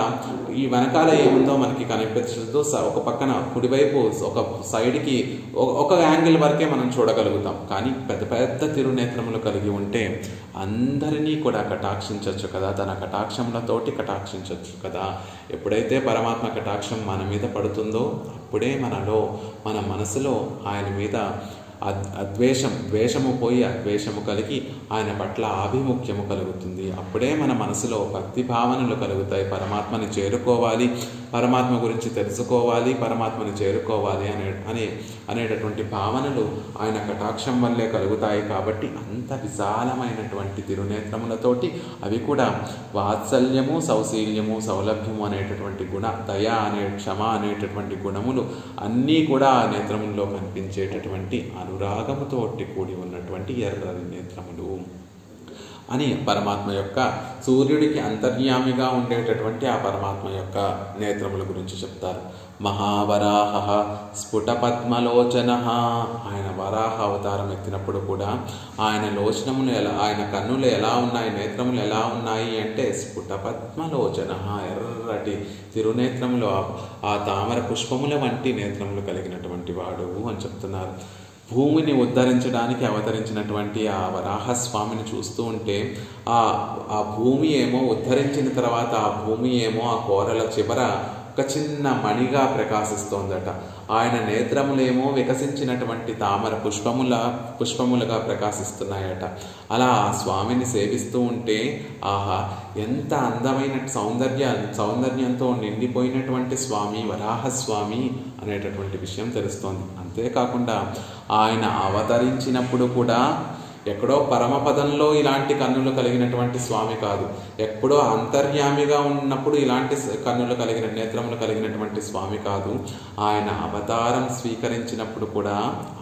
ఈ వెనకాల ఏముందో మనకి కనిపించదు. ఒక పక్కన కుడివైపు ఒక సైడ్కి ఒక యాంగిల్ వరకే మనం చూడగలుగుతాం. కానీ పెద్ద పెద్ద తిరునేత్రములు కలిగి ఉంటే అందరినీ కూడా కటాక్షించవచ్చు కదా, తన కటాక్షములతోటి కటాక్షించవచ్చు కదా. ఎప్పుడైతే పరమాత్మ కటాక్షం మన మీద పడుతుందో అప్పుడే మన మనసులో ఆయన మీద ద్వేషము పోయి అద్వేషము కలిగి ఆయన పట్ల ఆభిముఖ్యము కలుగుతుంది. అప్పుడే మన మనసులో భక్తి భావనలు కలుగుతాయి. పరమాత్మని చేరుకోవాలి, పరమాత్మ గురించి తెలుసుకోవాలి, పరమాత్మని చేరుకోవాలి అనేటటువంటి భావనలు ఆయన కటాక్షం వల్లే కలుగుతాయి. కాబట్టి అంత విశాలమైనటువంటి తిరునేత్రములతోటి, అవి కూడా వాత్సల్యము, సౌశీల్యము, సౌలభ్యము అనేటటువంటి గుణ, దయ క్షమ అనేటటువంటి గుణములు అన్నీ కూడా ఆ నేత్రముల్లో కనిపించేటటువంటి అనురాగముతోటి కూడి ఉన్నటువంటి ఎర్రని నేత్రములు అని పరమాత్మ యొక్క, సూర్యుడికి అంతర్యామిగా ఉండేటటువంటి ఆ పరమాత్మ యొక్క నేత్రముల గురించి చెప్తారు. మహావరాహ స్ఫుట పద్మలోచన, ఆయన వరాహ అవతారం ఎత్తినప్పుడు కూడా ఆయన లోచనములు ఆయన కన్నులు ఎలా ఉన్నాయి, నేత్రములు ఎలా ఉన్నాయి అంటే స్ఫుట పద్మలోచన, ఎర్రటి తిరునేత్రములు, ఆ తామర పుష్పముల వంటి నేత్రములు కలిగినటువంటి వాడు అని చెప్తున్నారు. భూమిని ఉద్ధరించడానికి అవతరించినటువంటి ఆ వరాహస్వామిని చూస్తూ ఉంటే ఆ భూమి ఏమో ఉద్ధరించిన తర్వాత ఆ భూమి ఏమో ఆ కోరల చివర ఒక చిన్న మణిగా ప్రకాశిస్తోందట. ఆయన నేత్రములేమో వికసించినటువంటి తామర పుష్పములుగా ప్రకాశిస్తున్నాయట. అలా ఆ స్వామిని సేవిస్తూ ఉంటే ఆహా, ఎంత అందమైన సౌందర్యంతో నిండిపోయినటువంటి స్వామి వరాహస్వామి అనేటటువంటి విషయం తెలుస్తోంది. అంతేకాకుండా ఆయన అవతరించినప్పుడు కూడా ఎక్కడో పరమపదంలో ఇలాంటి కన్నులు కలిగినటువంటి స్వామి కాదు, ఎప్పుడో అంతర్యామిగా ఉన్నప్పుడు ఇలాంటి కన్నులు కలిగిన నేత్రములు కలిగినటువంటి స్వామి కాదు. ఆయన అవతారం స్వీకరించినప్పుడు కూడా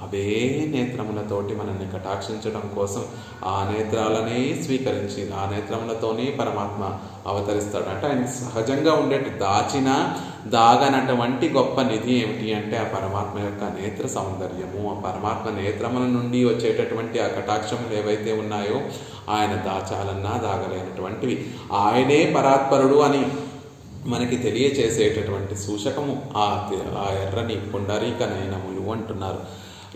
అవే నేత్రములతోటి మనల్ని కటాక్షించడం కోసం ఆ నేత్రాలనే స్వీకరించి ఆ నేత్రములతోనే పరమాత్మ అవతరిస్తాడు. అంటే ఆయన సహజంగా ఉండేటి దాగనటువంటి గొప్ప నిధి ఏమిటి అంటే ఆ పరమాత్మ యొక్క నేత్ర సౌందర్యము. ఆ పరమాత్మ నేత్రముల నుండి వచ్చేటటువంటి ఆ కటాక్షములు ఏవైతే ఉన్నాయో ఆయన దాచాలన్నా దాగలేనటువంటివి. ఆయనే పరాత్పరుడు అని మనకి తెలియచేసేటటువంటి సూచకము ఆ ఎర్రని పుండరీక నయనములు అంటున్నారు.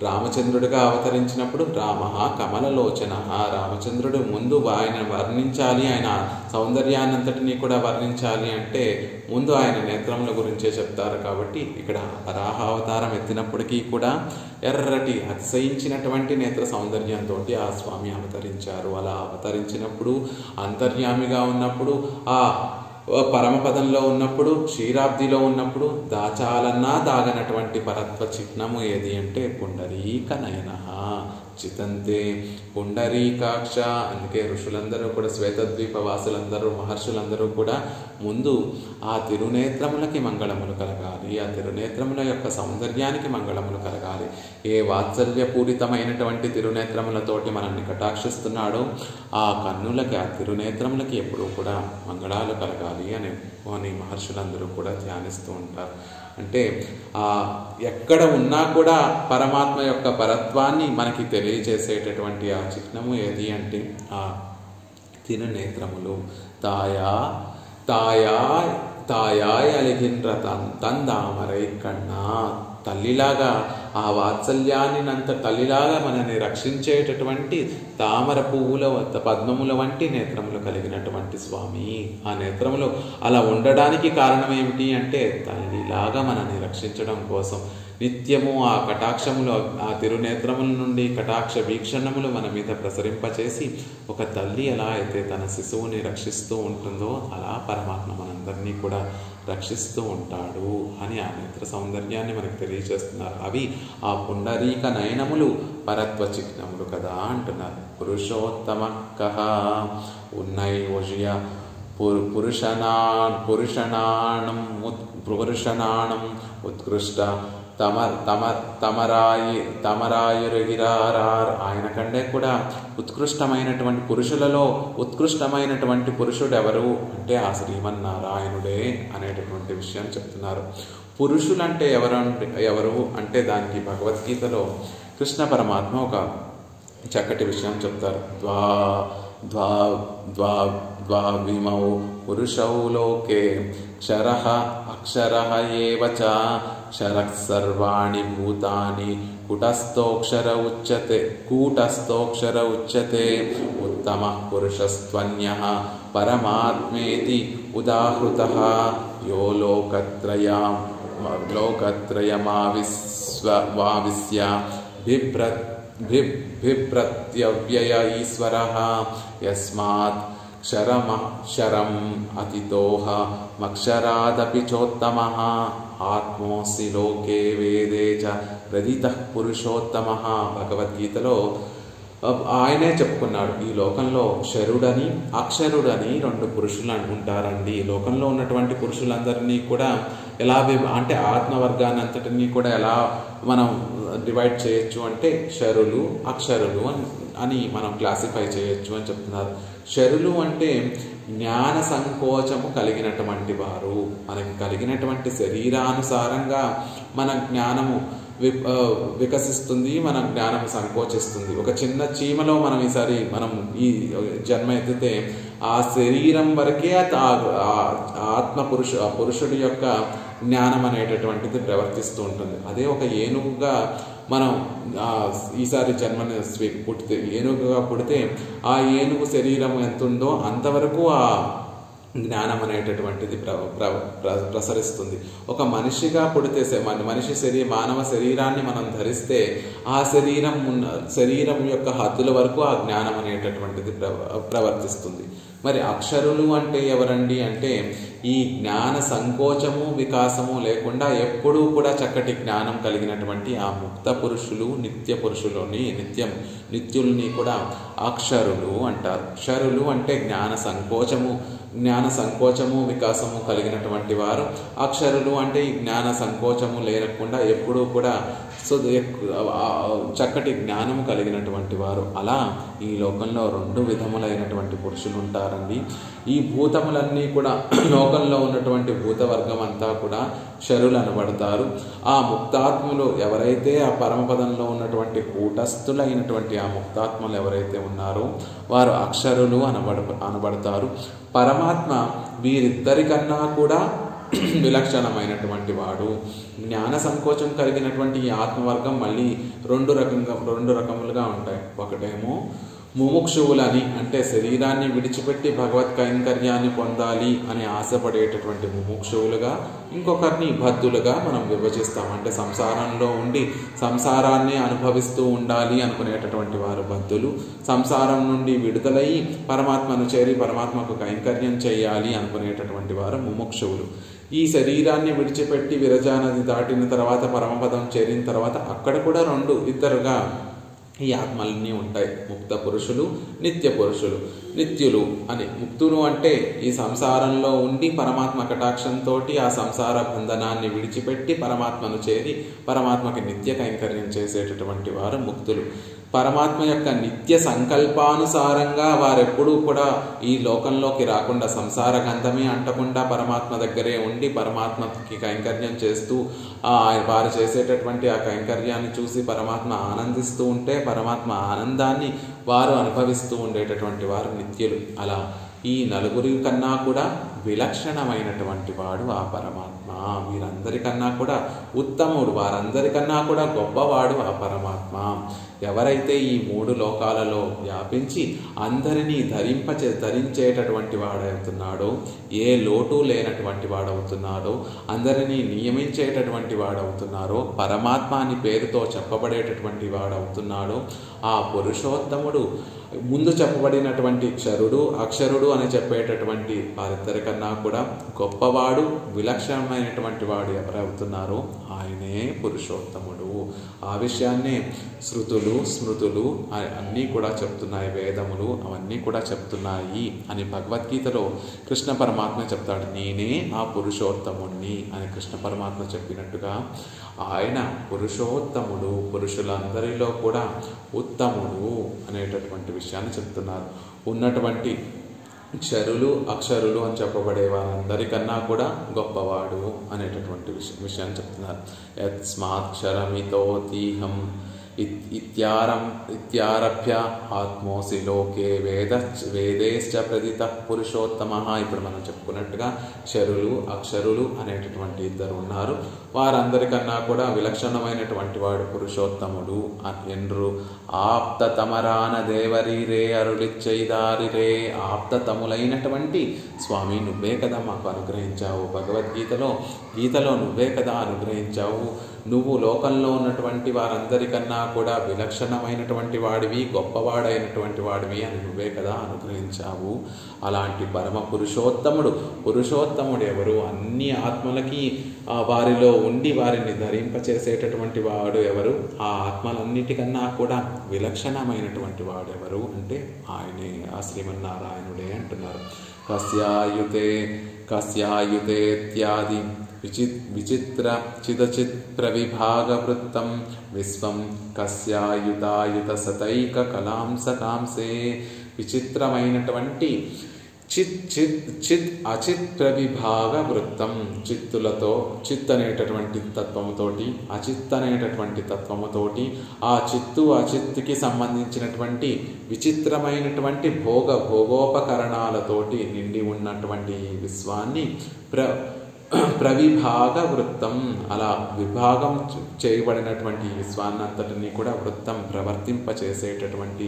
రామచంద్రుడిగా అవతరించినప్పుడు రామ కమలలోచన, రామచంద్రుడు ముందు ఆయన వర్ణించాలి, ఆయన సౌందర్యాన్నంతటినీ కూడా వర్ణించాలి అంటే ముందు ఆయన నేత్రముల గురించే చెప్తారు. కాబట్టి ఇక్కడ వరాహ అవతారం ఎత్తినప్పటికీ కూడా ఎర్రటి అతిశయించినటువంటి నేత్ర సౌందర్యంతో ఆ స్వామి అవతరించారు. అలా అవతరించినప్పుడు అంతర్యామిగా ఉన్నప్పుడు ఆ పరమపదంలో ఉన్నప్పుడు క్షీరాబ్దిలో ఉన్నప్పుడు దాచాలన్నా దాగనటువంటి పరత్వ చిహ్నము ఏది అంటే పుండరీక నయన చితంతే పుండరీకాక్ష. అందుకే ఋషులందరూ కూడా శ్వేతద్వీప వాసులందరూ మహర్షులందరూ కూడా ముందు ఆ తిరునేత్రములకి మంగళములు కలగాలి, ఆ తిరునేత్రముల యొక్క సౌందర్యానికి మంగళములు కలగాలి. ఏ వాత్సల్యపూరితమైనటువంటి తిరునేత్రములతోటి మనల్ని కటాక్షిస్తున్నాడో ఆ కన్నులకి, ఆ తిరునేత్రములకి ఎప్పుడూ కూడా మంగళాలు కలగాలి అని మహర్షులందరూ కూడా ధ్యానిస్తూ ఉంటారు. అంటే ఎక్కడ ఉన్నా కూడా పరమాత్మ యొక్క పరత్వాన్ని మనకి తెలియజేసేటటువంటి ఆ చిహ్నము ఏది అంటే ఆ తిరునేత్రములు. తాయాయ్ అలిగిన్ర తందామరై కన్నా, తల్లిలాగా ఆ వాత్సల్యాన్ని తల్లిలాగా మనల్ని రక్షించేటటువంటి తామర పువ్వుల పద్మముల వంటి నేత్రములు కలిగినటువంటి స్వామి. ఆ నేత్రములు అలా ఉండడానికి కారణం ఏమిటి అంటే తల్లిలాగా మనల్ని రక్షించడం కోసం నిత్యము ఆ కటాక్షములు, ఆ తిరునేత్రముల నుండి కటాక్ష వీక్షణములు మన మీద ప్రసరింపచేసి ఒక తల్లి ఎలా అయితే తన శిశువుని రక్షిస్తూ ఉంటుందో అలా పరమాత్మ మనందరినీ కూడా రక్షిస్తూ ఉంటాడు అని ఆ నేత్ర సౌందర్యాన్ని మనకు తెలియజేస్తున్నారు. అవి ఆ పుండరీక నయనములు పరత్వ చిహ్నములు కదా అంటున్నారు. పురుషోత్తమ కహ ఉన్నై ఒజియ పురుషనాణం ఉత్కృష్ట తమరాయురుగిరారార్. ఆయన కంటే కూడా ఉత్కృష్టమైనటువంటి పురుషులలో ఉత్కృష్టమైనటువంటి పురుషుడు ఎవరు అంటే ఆ శ్రీమన్నారాయణుడే అనేటటువంటి విషయం చెప్తున్నారు. పురుషులంటే ఎవరు అంటే దానికి భగవద్గీతలో కృష్ణ పరమాత్మ ఒక చక్కటి విషయం చెప్తారు. ద్వావిమౌ పురుషౌ లోకే క్షరః అక్షరః ఏవ చ క్షరః సర్వాణి భూతాని కూటస్థోక్షర ఉచ్యతే ఉత్తమః పురుషస్త్వన్యః పరమాత్మేతి ఉదాహృతః యో లోకత్రయమావిశ్య బిభ్రత్యవ్యయ ఈశ్వరః యస్మాత్ క్షరం అతితోహ మక్షరాదపి చోత్తమః ఆత్మోసి లోకే వేదే చ ప్రదితః పురుషోత్తమః. భగవద్గీతలో ఆయనే చెప్పుకున్నాడు, ఈ లోకంలో క్షరుడని అక్షరుడని రెండు పురుషులు ఉంటారండి. ఈ లోకంలో ఉన్నటువంటి పురుషులందరినీ కూడా ఎలా అంటే ఆత్మవర్గాన్ని అంతటినీ కూడా ఎలా మనం డివైడ్ చేయొచ్చు అంటే క్షరులు అక్షరులు అని మనం క్లాసిఫై చేయొచ్చు అని చెప్తున్నారు. క్షరులు అంటే జ్ఞాన సంకోచము కలిగినటువంటి వారు. మనకి కలిగినటువంటి శరీరానుసారంగా మన జ్ఞానము వికసిస్తుంది, మన జ్ఞానం సంకోచిస్తుంది. ఒక చిన్న చీమలో మనం ఈ జన్మ ఎత్తితే ఆ శరీరం వరకే పురుషుడి యొక్క జ్ఞానం అనేటటువంటిది ప్రవర్తిస్తూ ఉంటుంది. అదే ఒక ఏనుగుగా మనం ఈసారి జన్మని పుట్టితే ఏనుగుగా పుడితే ఆ ఏనుగు శరీరం ఎంత ఉందో అంతవరకు ఆ జ్ఞానం అనేటటువంటిది ప్రసరిస్తుంది. ఒక మనిషిగా పుడితే మానవ శరీరాన్ని మనం ధరిస్తే ఆ శరీరం యొక్క హద్దుల వరకు ఆ జ్ఞానం అనేటటువంటిది ప్రవర్తిస్తుంది. మరి అక్షరులు అంటే ఎవరండి అంటే ఈ జ్ఞాన సంకోచము వికాసము లేకుండా ఎప్పుడూ కూడా చక్కటి జ్ఞానం కలిగినటువంటి ఆ ముక్త పురుషులు, నిత్య పురుషులని, నిత్యుల్ని కూడా అక్షరులు అంటారు. క్షరులు అంటే జ్ఞాన సంకోచము వికాసము కలిగినటువంటి వారు. అక్షరులు అంటే ఈ జ్ఞాన సంకోచము లేకుండా ఎప్పుడూ కూడా చక్కటి జ్ఞానము కలిగినటువంటి వారు. అలా ఈ లోకంలో రెండు విధములైనటువంటి పురుషులు ఉంటారండి. ఈ భూతములన్నీ కూడా లోకంలో ఉన్నటువంటి భూతవర్గం అంతా కూడా క్షరులు అనబడతారు. ఆ ముక్తాత్ములు ఎవరైతే ఆ పరమపదంలో ఉన్నటువంటి కూటస్థులైనటువంటి ఆ ముక్తాత్మలు ఎవరైతే ఉన్నారో వారు అక్షరులు అనబడతారు. పరమాత్మ వీరిద్దరికన్నా కూడా విలక్షణమైనటువంటి వాడు. జ్ఞాన సంకోచం కలిగినటువంటి ఈ ఆత్మవర్గం మళ్ళీ రెండు రకములుగా ఉంటాయి. ఒకటేమో ముముక్షువులని అంటే శరీరాన్ని విడిచిపెట్టి భగవత్ కైంకర్యాన్ని పొందాలి అని ఆశపడేటటువంటి ముముక్షువులుగా, ఇంకొకరిని బద్ధులుగా మనం విభజిస్తాం. అంటే సంసారంలో ఉండి సంసారాన్ని అనుభవిస్తూ ఉండాలి అనుకునేటటువంటి వారు బద్ధులు. సంసారం నుండి విడుదలయ్యి పరమాత్మను చేరి పరమాత్మకు కైంకర్యం చేయాలి అనుకునేటటువంటి వారు ముముక్షువులు. ఈ శరీరాన్ని విడిచిపెట్టి విరజానది దాటిన తర్వాత పరమపదం చేరిన తర్వాత అక్కడ కూడా ఇద్దరుగా ఈ ఆత్మలన్నీ ఉంటాయి. ముక్త పురుషులు, నిత్య పురుషులు. నిత్యులు అని ముక్తులు అంటే ఈ సంసారంలో ఉండి పరమాత్మ కటాక్షంతో ఆ సంసార బంధనాన్ని విడిచిపెట్టి పరమాత్మను చేరి పరమాత్మకి నిత్య కైంకర్యం చేసేటటువంటి వారు ముక్తులు. పరమాత్మ యొక్క నిత్య సంకల్పానుసారంగా వారెప్పుడూ కూడా ఈ లోకంలోకి రాకుండా సంసార గంధమే అంటకుండా పరమాత్మ దగ్గరే ఉండి పరమాత్మకి కైంకర్యం చేస్తూ వారు చేసేటటువంటి ఆ కైంకర్యాన్ని చూసి పరమాత్మ ఆనందిస్తూ ఉంటే పరమాత్మ ఆనందాన్ని వారు అనుభవిస్తూ ఉండేటటువంటి వారు నిత్యులు. అలా ఈ నలుగురి కన్నా కూడా విలక్షణమైనటువంటి వాడు ఆ పరమాత్మ. వీరందరికన్నా కూడా ఉత్తముడు, వారందరికన్నా కూడా గొప్పవాడు ఆ పరమాత్మ. ఎవరైతే ఈ మూడు లోకాలలో వ్యాపించి అందరినీ ధరించేటటువంటి వాడవుతున్నాడో, ఏ లోటు లేనటువంటి వాడవుతున్నాడో, అందరినీ నియమించేటటువంటి వాడవుతున్నారో, పరమాత్మ అని పేరుతో చెప్పబడేటటువంటి వాడవుతున్నాడో ఆ పురుషోత్తముడు ముందు చెప్పబడినటువంటి క్షరుడు అక్షరుడు అని చెప్పేటటువంటి వారిద్దరికన్నా కూడా గొప్పవాడు, విలక్షణమైనటువంటి వాడు ఎవరవుతున్నారో ఆయనే పురుషోత్తముడు. ఆ విషయాన్నే శృతులు స్మృతులు అన్నీ కూడా చెప్తున్నాయి, వేదములు అవన్నీ కూడా చెప్తున్నాయి అని భగవద్గీతలో కృష్ణ పరమాత్మ చెప్తాడు. నేనే ఆ పురుషోత్తముణ్ణి అని కృష్ణ పరమాత్మ చెప్పినట్టుగా ఆయన పురుషోత్తముడు, పురుషులందరిలో కూడా ఉత్తముడు అనేటటువంటి విషయాన్ని చెప్తున్నారు. ఉన్నటువంటి క్షరులు అక్షరులు అని చెప్పబడే వారందరికన్నా కూడా గొప్పవాడు అనేటటువంటి విషయాన్ని చెప్తున్నారు. యస్మాక్షరమితోతీహం ఇత్యారభ్య ఆత్మోసి లోకే వేదేశ్చ ప్రదిత పురుషోత్తమ. ఇప్పుడు మనం చెప్పుకున్నట్టుగా క్షరులు అక్షరులు అనేటటువంటి ఇద్దరు ఉన్నారు. వారందరికన్నా కూడా విలక్షణమైనటువంటి వాడు పురుషోత్తముడు ఎన్రు. ఆప్తతమరాన దేవరీరే అరుళిచ్చైదారిరే. ఆప్తతములైనటువంటి స్వామి నువ్వే కదా మాకు అనుగ్రహించావు. భగవద్గీతలో నువ్వే కదా అనుగ్రహించావు. నువ్వు లోకంలో ఉన్నటువంటి వారందరికన్నా కూడా విలక్షణమైనటువంటి వాడివి, గొప్పవాడైనటువంటి వాడివి అని నువ్వే కదా అనుగ్రహించావు. అలాంటి పరమ పురుషోత్తముడు ఎవరు? అన్ని ఆత్మలకి వారిలో ఉండి వారిని ధరింపచేసేటటువంటి వాడు ఎవరు? ఆ ఆత్మలన్నిటికన్నా కూడా విలక్షణమైనటువంటి వాడు ఎవరు అంటే ఆయనే, ఆ శ్రీమన్నారాయణుడే అంటున్నారు. కస్యాయుతే ఇత్యాది విచిత్ర చిదచిత్ ప్రవిభాగ వృత్తం విశ్వం కస్యాయుతాయుత సతైక కలాంసకాంసే. విచిత్రమైనటువంటి చిత్ అచిత్ ప్రవిభాగ వృత్తం, చిత్ అనేటటువంటి తత్వముతోటి, అచిత్ అనేటటువంటి తత్వముతోటి, ఆ అచిత్తుకి సంబంధించినటువంటి విచిత్రమైనటువంటి భోగోపకరణాలతోటి నిండి ఉన్నటువంటి ఈ విశ్వాన్ని ప్రవిభాగ వృత్తం, అలా విభాగం చేయబడినటువంటి ఈ విశ్వాన్నంతటిని కూడా వృత్తం ప్రవర్తింపచేసేటటువంటి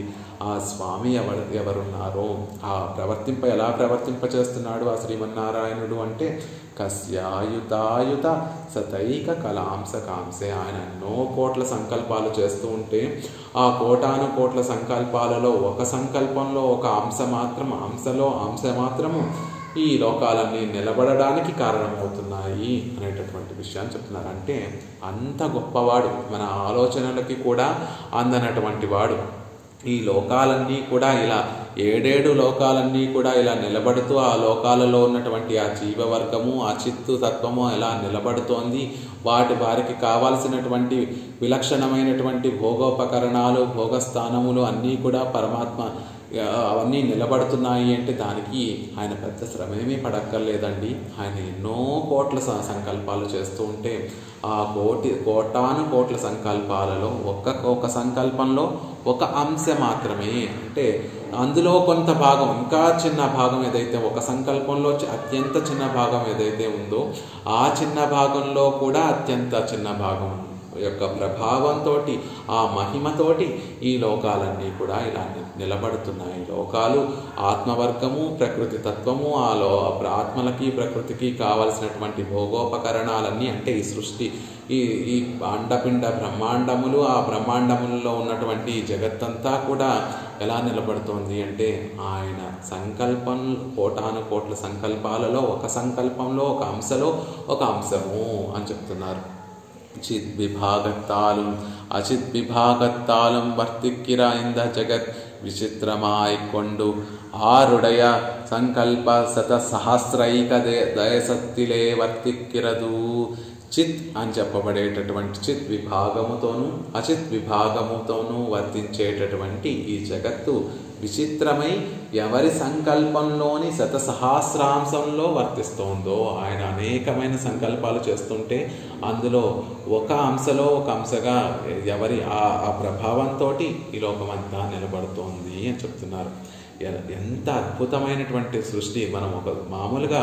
ఆ స్వామి ఎవరున్నారో, ఆ ఎలా ప్రవర్తింపచేస్తున్నాడు ఆ శ్రీమన్నారాయణుడు అంటే కస్యాయుతాయుత సతైక కలాంసకాంసే. ఆయన ఎన్నో కోట్ల సంకల్పాలు చేస్తూ ఉంటే ఆ కోటాను కోట్ల సంకల్పాలలో ఒక సంకల్పంలో ఒక అంశ మాత్రము ఈ లోకాలన్నీ నిలబడడానికి కారణమవుతున్నాయి అనేటటువంటి విషయాన్ని చెప్తున్నారు. అంటే అంత గొప్పవాడు, మన ఆలోచనలకి కూడా అందనటువంటి వాడు. ఈ లోకాలన్నీ కూడా ఇలా 7 లోకాలన్నీ కూడా ఇలా నిలబడుతూ ఆ లోకాలలో ఉన్నటువంటి ఆ జీవవర్గము, ఆ చిత్తు తత్వము ఎలా నిలబడుతోంది, వారికి కావాల్సినటువంటి విలక్షణమైనటువంటి భోగోపకరణాలు, భోగస్థానములు అన్నీ కూడా పరమాత్మ అవన్నీ నిలబడుతున్నాయి అంటే దానికి ఆయన పెద్ద శ్రమేమీ పడక్కర్లేదండి. ఆయన ఎన్నో కోట్ల సంకల్పాలు చేస్తూ ఉంటే ఆ కోటాను కోట్ల సంకల్పాలలో ఒక్క సంకల్పంలో ఒక అంశ మాత్రమే, అంటే అందులో కొంత భాగం, ఇంకా చిన్న భాగం ఏదైతే ఒక సంకల్పంలో అత్యంత చిన్న భాగం ఏదైతే ఉందో ఆ చిన్న భాగంలో కూడా అత్యంత చిన్న భాగం యొక్క ప్రభావంతో, ఆ మహిమతోటి ఈ లోకాలన్నీ కూడా ఇలా నిలబడుతున్నాయి. లోకాలు ఆత్మవర్గము, ప్రకృతి తత్వము, ఆత్మలకి ప్రకృతికి కావలసినటువంటి భోగోపకరణాలన్నీ, అంటే ఈ సృష్టి, ఈ అండపిండ బ్రహ్మాండములు, ఆ బ్రహ్మాండములలో ఉన్నటువంటి జగత్తంతా కూడా ఎలా నిలబడుతోంది అంటే ఆయన సంకల్పం, కోటాను కోట్ల సంకల్పాలలో ఒక సంకల్పంలో ఒక అంశము అని చెప్తున్నారు. சித் விபாகத்தாலும் அச்சித் விபாகத்தாலும் வர்த்திக்கிற இந்த ஜெகத் விசித்திரமாய்க்கொண்டு ஆருடைய சங்கல்ப சத சஹஸ்ரைக దయసత్తిలే వర్తిక్కిరదు. చిత్ అని చెప్పబడేటటువంటి చిత్ విభాగముతోనూ అచిత్ విభాగముతోనూ వర్తించేటటువంటి ఈ జగత్తు విచిత్రమై ఎవరి సంకల్పంలోని శతసహస్రాంశంలో వర్తిస్తోందో, ఆయన అనేకమైన సంకల్పాలు చేస్తుంటే అందులో ఒక అంశగా ఎవరి ఆ ప్రభావంతో ఈ లోకమంతా నిలబడుతోంది అని చెప్తున్నారు. ఎంత అద్భుతమైనటువంటి సృష్టి. మనం ఒక మామూలుగా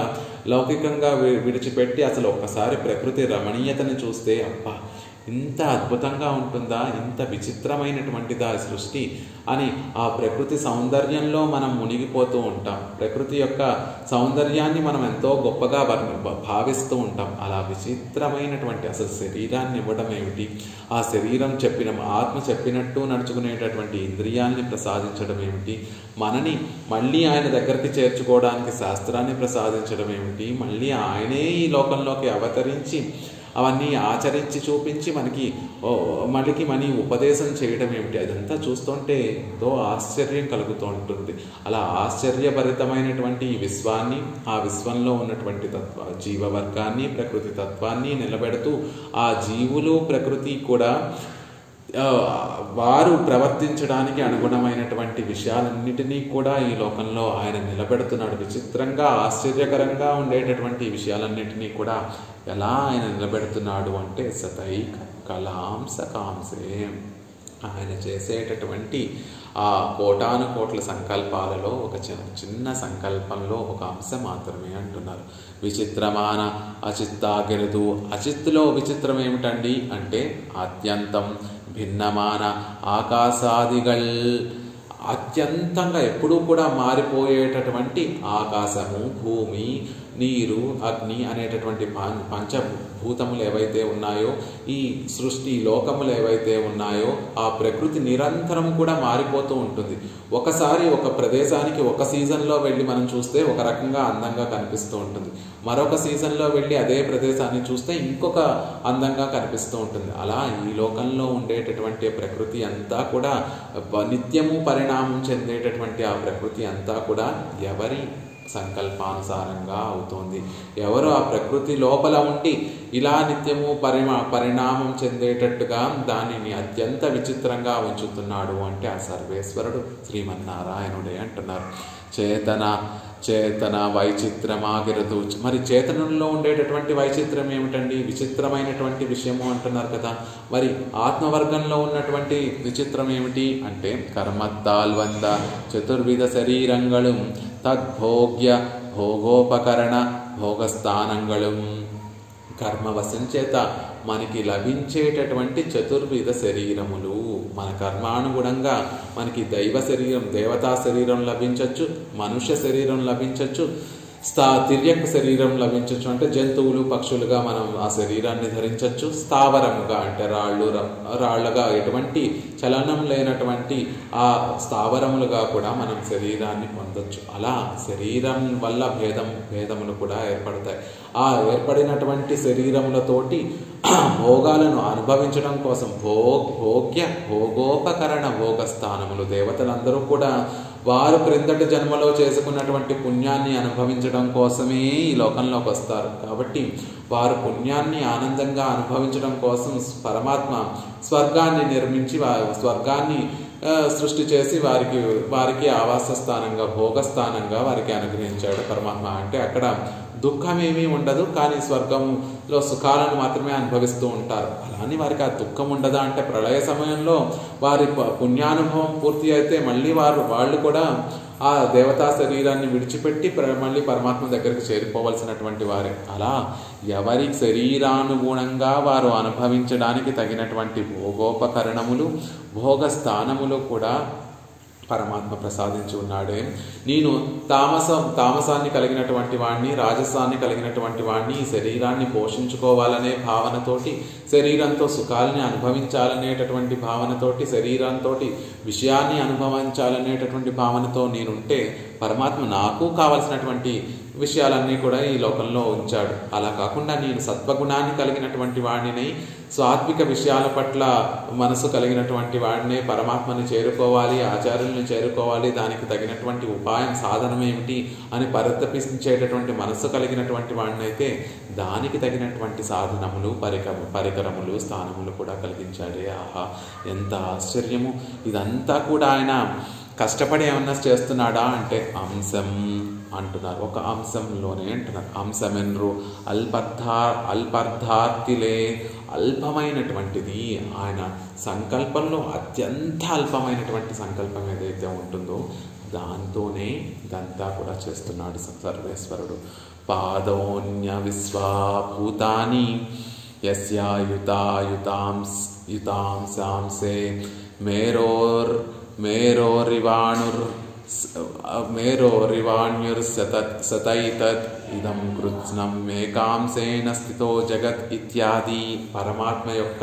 లౌకికంగా విడిచిపెట్టి అసలు ఒక్కసారి ప్రకృతి రమణీయతని చూస్తే అబ్బా ఇంత అద్భుతంగా ఉంటుందా, ఇంత విచిత్రమైనటువంటిదా సృష్టి అని ఆ ప్రకృతి సౌందర్యంలో మనం మునిగిపోతూ ఉంటాం. ప్రకృతి యొక్క సౌందర్యాన్ని మనం ఎంతో గొప్పగా భావిస్తూ ఉంటాం. అలా విచిత్రమైనటువంటి అసలు శరీరాన్ని ఇవ్వడం ఏమిటి, ఆ శరీరం ఆత్మ చెప్పినట్టు నడుచుకునేటటువంటి ఇంద్రియాల్ని ప్రసాదించడం ఏమిటి, మనని మళ్ళీ ఆయన దగ్గరికి చేర్చుకోవడానికి శాస్త్రాన్ని ప్రసాదించడం ఏమిటి, మళ్ళీ ఆయనే ఈ లోకంలోకి అవతరించి అవన్నీ ఆచరించి చూపించి మనకి ఉపదేశం చేయడం ఏమిటి, అదంతా చూస్తుంటే ఎంతో ఆశ్చర్యం కలుగుతూ ఉంటుంది. అలా ఆశ్చర్యభరితమైనటువంటి ఈ విశ్వాన్ని, ఆ విశ్వంలో ఉన్నటువంటి జీవవర్గాన్ని, ప్రకృతి తత్వాన్ని నిలబెడుతూ ఆ జీవులు ప్రకృతి కూడా వారు ప్రవర్తించడానికి అనుగుణమైనటువంటి విషయాలన్నిటినీ కూడా ఈ లోకంలో ఆయన నిలబెడుతున్నాడు. విచిత్రంగా ఆశ్చర్యకరంగా ఉండేటటువంటి విషయాలన్నిటినీ కూడా ఎలా ఆయన నిలబెడుతున్నాడు అంటే సతైక కలాంసకాంసే. ఆయన చేసేటటువంటి ఆ కోటాను కోట్ల సంకల్పాలలో ఒక చిన్న సంకల్పంలో ఒక అంశం మాత్రమే అంటున్నారు. విచిత్రమాన అచిత్తాగిరదు. అచిత్తులో విచిత్రం ఏమిటండి అంటే అత్యంతం భిన్నమాన ఆకాశాదిగల్. అత్యంతంగా ఎప్పుడూ కూడా మారిపోయేటటువంటి ఆకాశము, భూమి, నీరు, అగ్ని అనేటటువంటి పంచభూతములు ఏవైతే ఉన్నాయో, ఈ సృష్టి లోకములు ఏవైతే ఉన్నాయో, ఆ ప్రకృతి నిరంతరం కూడా మారిపోతూ ఉంటుంది. ఒకసారి ఒక ప్రదేశానికి ఒక సీజన్లో వెళ్ళి మనం చూస్తే ఒక రకంగా అందంగా కనిపిస్తూ ఉంటుంది. మరొక సీజన్లో వెళ్ళి అదే ప్రదేశాన్ని చూస్తే ఇంకొక అందంగా కనిపిస్తూ ఉంటుంది. అలా ఈ లోకంలో ఉండేటటువంటి ప్రకృతి అంతా కూడా నిత్యము పరిణామం చెందేటటువంటి ఆ ప్రకృతి అంతా కూడా ఎవరి సంకల్పానుసారంగా అవుతోంది. ఎవరు ఆ ప్రకృతి లోపల ఉండి ఇలా నిత్యము పరిణామం చెందేటట్టుగా దానిని అత్యంత విచిత్రంగా ఉంచుతున్నాడు అంటే ఆ సర్వేశ్వరుడు శ్రీమన్నారాయణుడే అంటున్నారు. చేతన వైచిత్రమాగిరదు. మరి చేతనంలో ఉండేటటువంటి వైచిత్రం ఏమిటండి? విచిత్రమైనటువంటి విషయము అంటున్నారు కదా. మరి ఆత్మవర్గంలో ఉన్నటువంటి విచిత్రం ఏమిటి అంటే కర్మత్తాల్ వంద చతుర్విధ శరీరంగళం తద్భోగ్య భోగోపకరణ భోగస్థానంగళం. కర్మవశం చేత మనకి లభించేటటువంటి చతుర్విధ శరీరములు, మన కర్మానుగుణంగా మనకి దైవ శరీరం, దేవతా శరీరం లభించవచ్చు, మనుష్య శరీరం లభించవచ్చు, తిర్యక్ శరీరం లభించవచ్చు అంటే జంతువులు పక్షులుగా మనం ఆ శరీరాన్ని ధరించవచ్చు, స్థావరముగా అంటే రాళ్ళుగా ఎటువంటి చలనం లేనటువంటి ఆ స్థావరములుగా కూడా మనం శరీరాన్ని పొందొచ్చు. అలా శరీరం వల్ల భేదములు కూడా ఏర్పడతాయి. ఆ ఏర్పడినటువంటి శరీరములతోటి భోగాలను అనుభవించడం కోసం భోగోపకరణ భోగస్థానములు, దేవతలందరూ కూడా వారు క్రిందటి జన్మలో చేసుకున్నటువంటి పుణ్యాన్ని అనుభవించడం కోసమే ఈ లోకంలోకి వస్తారు. కాబట్టి వారు పుణ్యాన్ని ఆనందంగా అనుభవించడం కోసం పరమాత్మ స్వర్గాన్ని నిర్మించి స్వర్గాన్ని సృష్టి చేసి వారికి ఆవాస స్థానంగా, భోగస్థానంగా వారికి అనుగ్రహించాడు పరమాత్మ. అంటే అక్కడ దుఃఖమేమీ ఉండదు, కానీ స్వర్గంలో సుఖాలను మాత్రమే అనుభవిస్తూ ఉంటారు. అలానే వారికి ఆ దుఃఖం ఉండదా అంటే ప్రళయ సమయంలో వారి పుణ్యానుభవం పూర్తి అయితే మళ్ళీ వాళ్ళు కూడా ఆ దేవతా శరీరాన్ని విడిచిపెట్టి మళ్ళీ పరమాత్మ దగ్గరికి చేరిపోవలసినటువంటి వారే. అలా ఎవరి శరీరానుగుణంగా వారు అనుభవించడానికి తగినటువంటి భోగోపకరణములు, భోగస్థానములు కూడా పరమాత్మ ప్రసాదించి ఉన్నాడే. నేను తామసాన్ని కలిగినటువంటి వాడిని, రాజసాన్ని కలిగినటువంటి వాడిని, ఈ శరీరాన్ని పోషించుకోవాలనే భావనతోటి, శరీరంతో సుఖాలని అనుభవించాలనేటటువంటి భావనతోటి, శరీరంతో విషయాన్ని అనుభవించాలనేటటువంటి భావనతో నేనుంటే పరమాత్మ నాకు కావలసినటువంటి విషయాలన్నీ కూడా ఈ లోకంలో ఉంచాడు. అలా కాకుండా నేను సత్వగుణాన్ని కలిగినటువంటి వాడిని, సాత్విక విషయాల పట్ల మనసు కలిగినటువంటి వాడిని, పరమాత్మని చేరుకోవాలి, ఆచార్యుల్ని చేరుకోవాలి, దానికి తగినటువంటి ఉపాయం, సాధనం ఏమిటి అని పరితపించేటటువంటి మనస్సు కలిగినటువంటి వాడిని అయితే దానికి తగినటువంటి సాధనములు, పరికరములు, స్థానములు కూడా కలిగించాడే. ఆహా, ఎంత ఆశ్చర్యము! ఇదంతా కూడా ఆయన కష్టపడి ఏమన్నా చేస్తున్నాడా అంటే అంశం అంటున్నారు. ఒక అంశంలోనే అంటున్నారు. అంశమెన్రు అల్పర్థార్థిలే, అల్పమైనటువంటిది ఆయన సంకల్పంలో అత్యంత అల్పమైనటువంటి సంకల్పం ఏదైతే ఉంటుందో దాంతోనే ఇదంతా కూడా చేస్తున్నాడు సర్వేశ్వరుడు. పాదోన్య విశ్వాభూతాని యస్యాయుతాంసాంసే మేరోరివాణుర్ సతైతత్ ఇదం కృత్స్నం ఏకాంశేన స్థితో జగత్ ఇత్యాది. పరమాత్మ యొక్క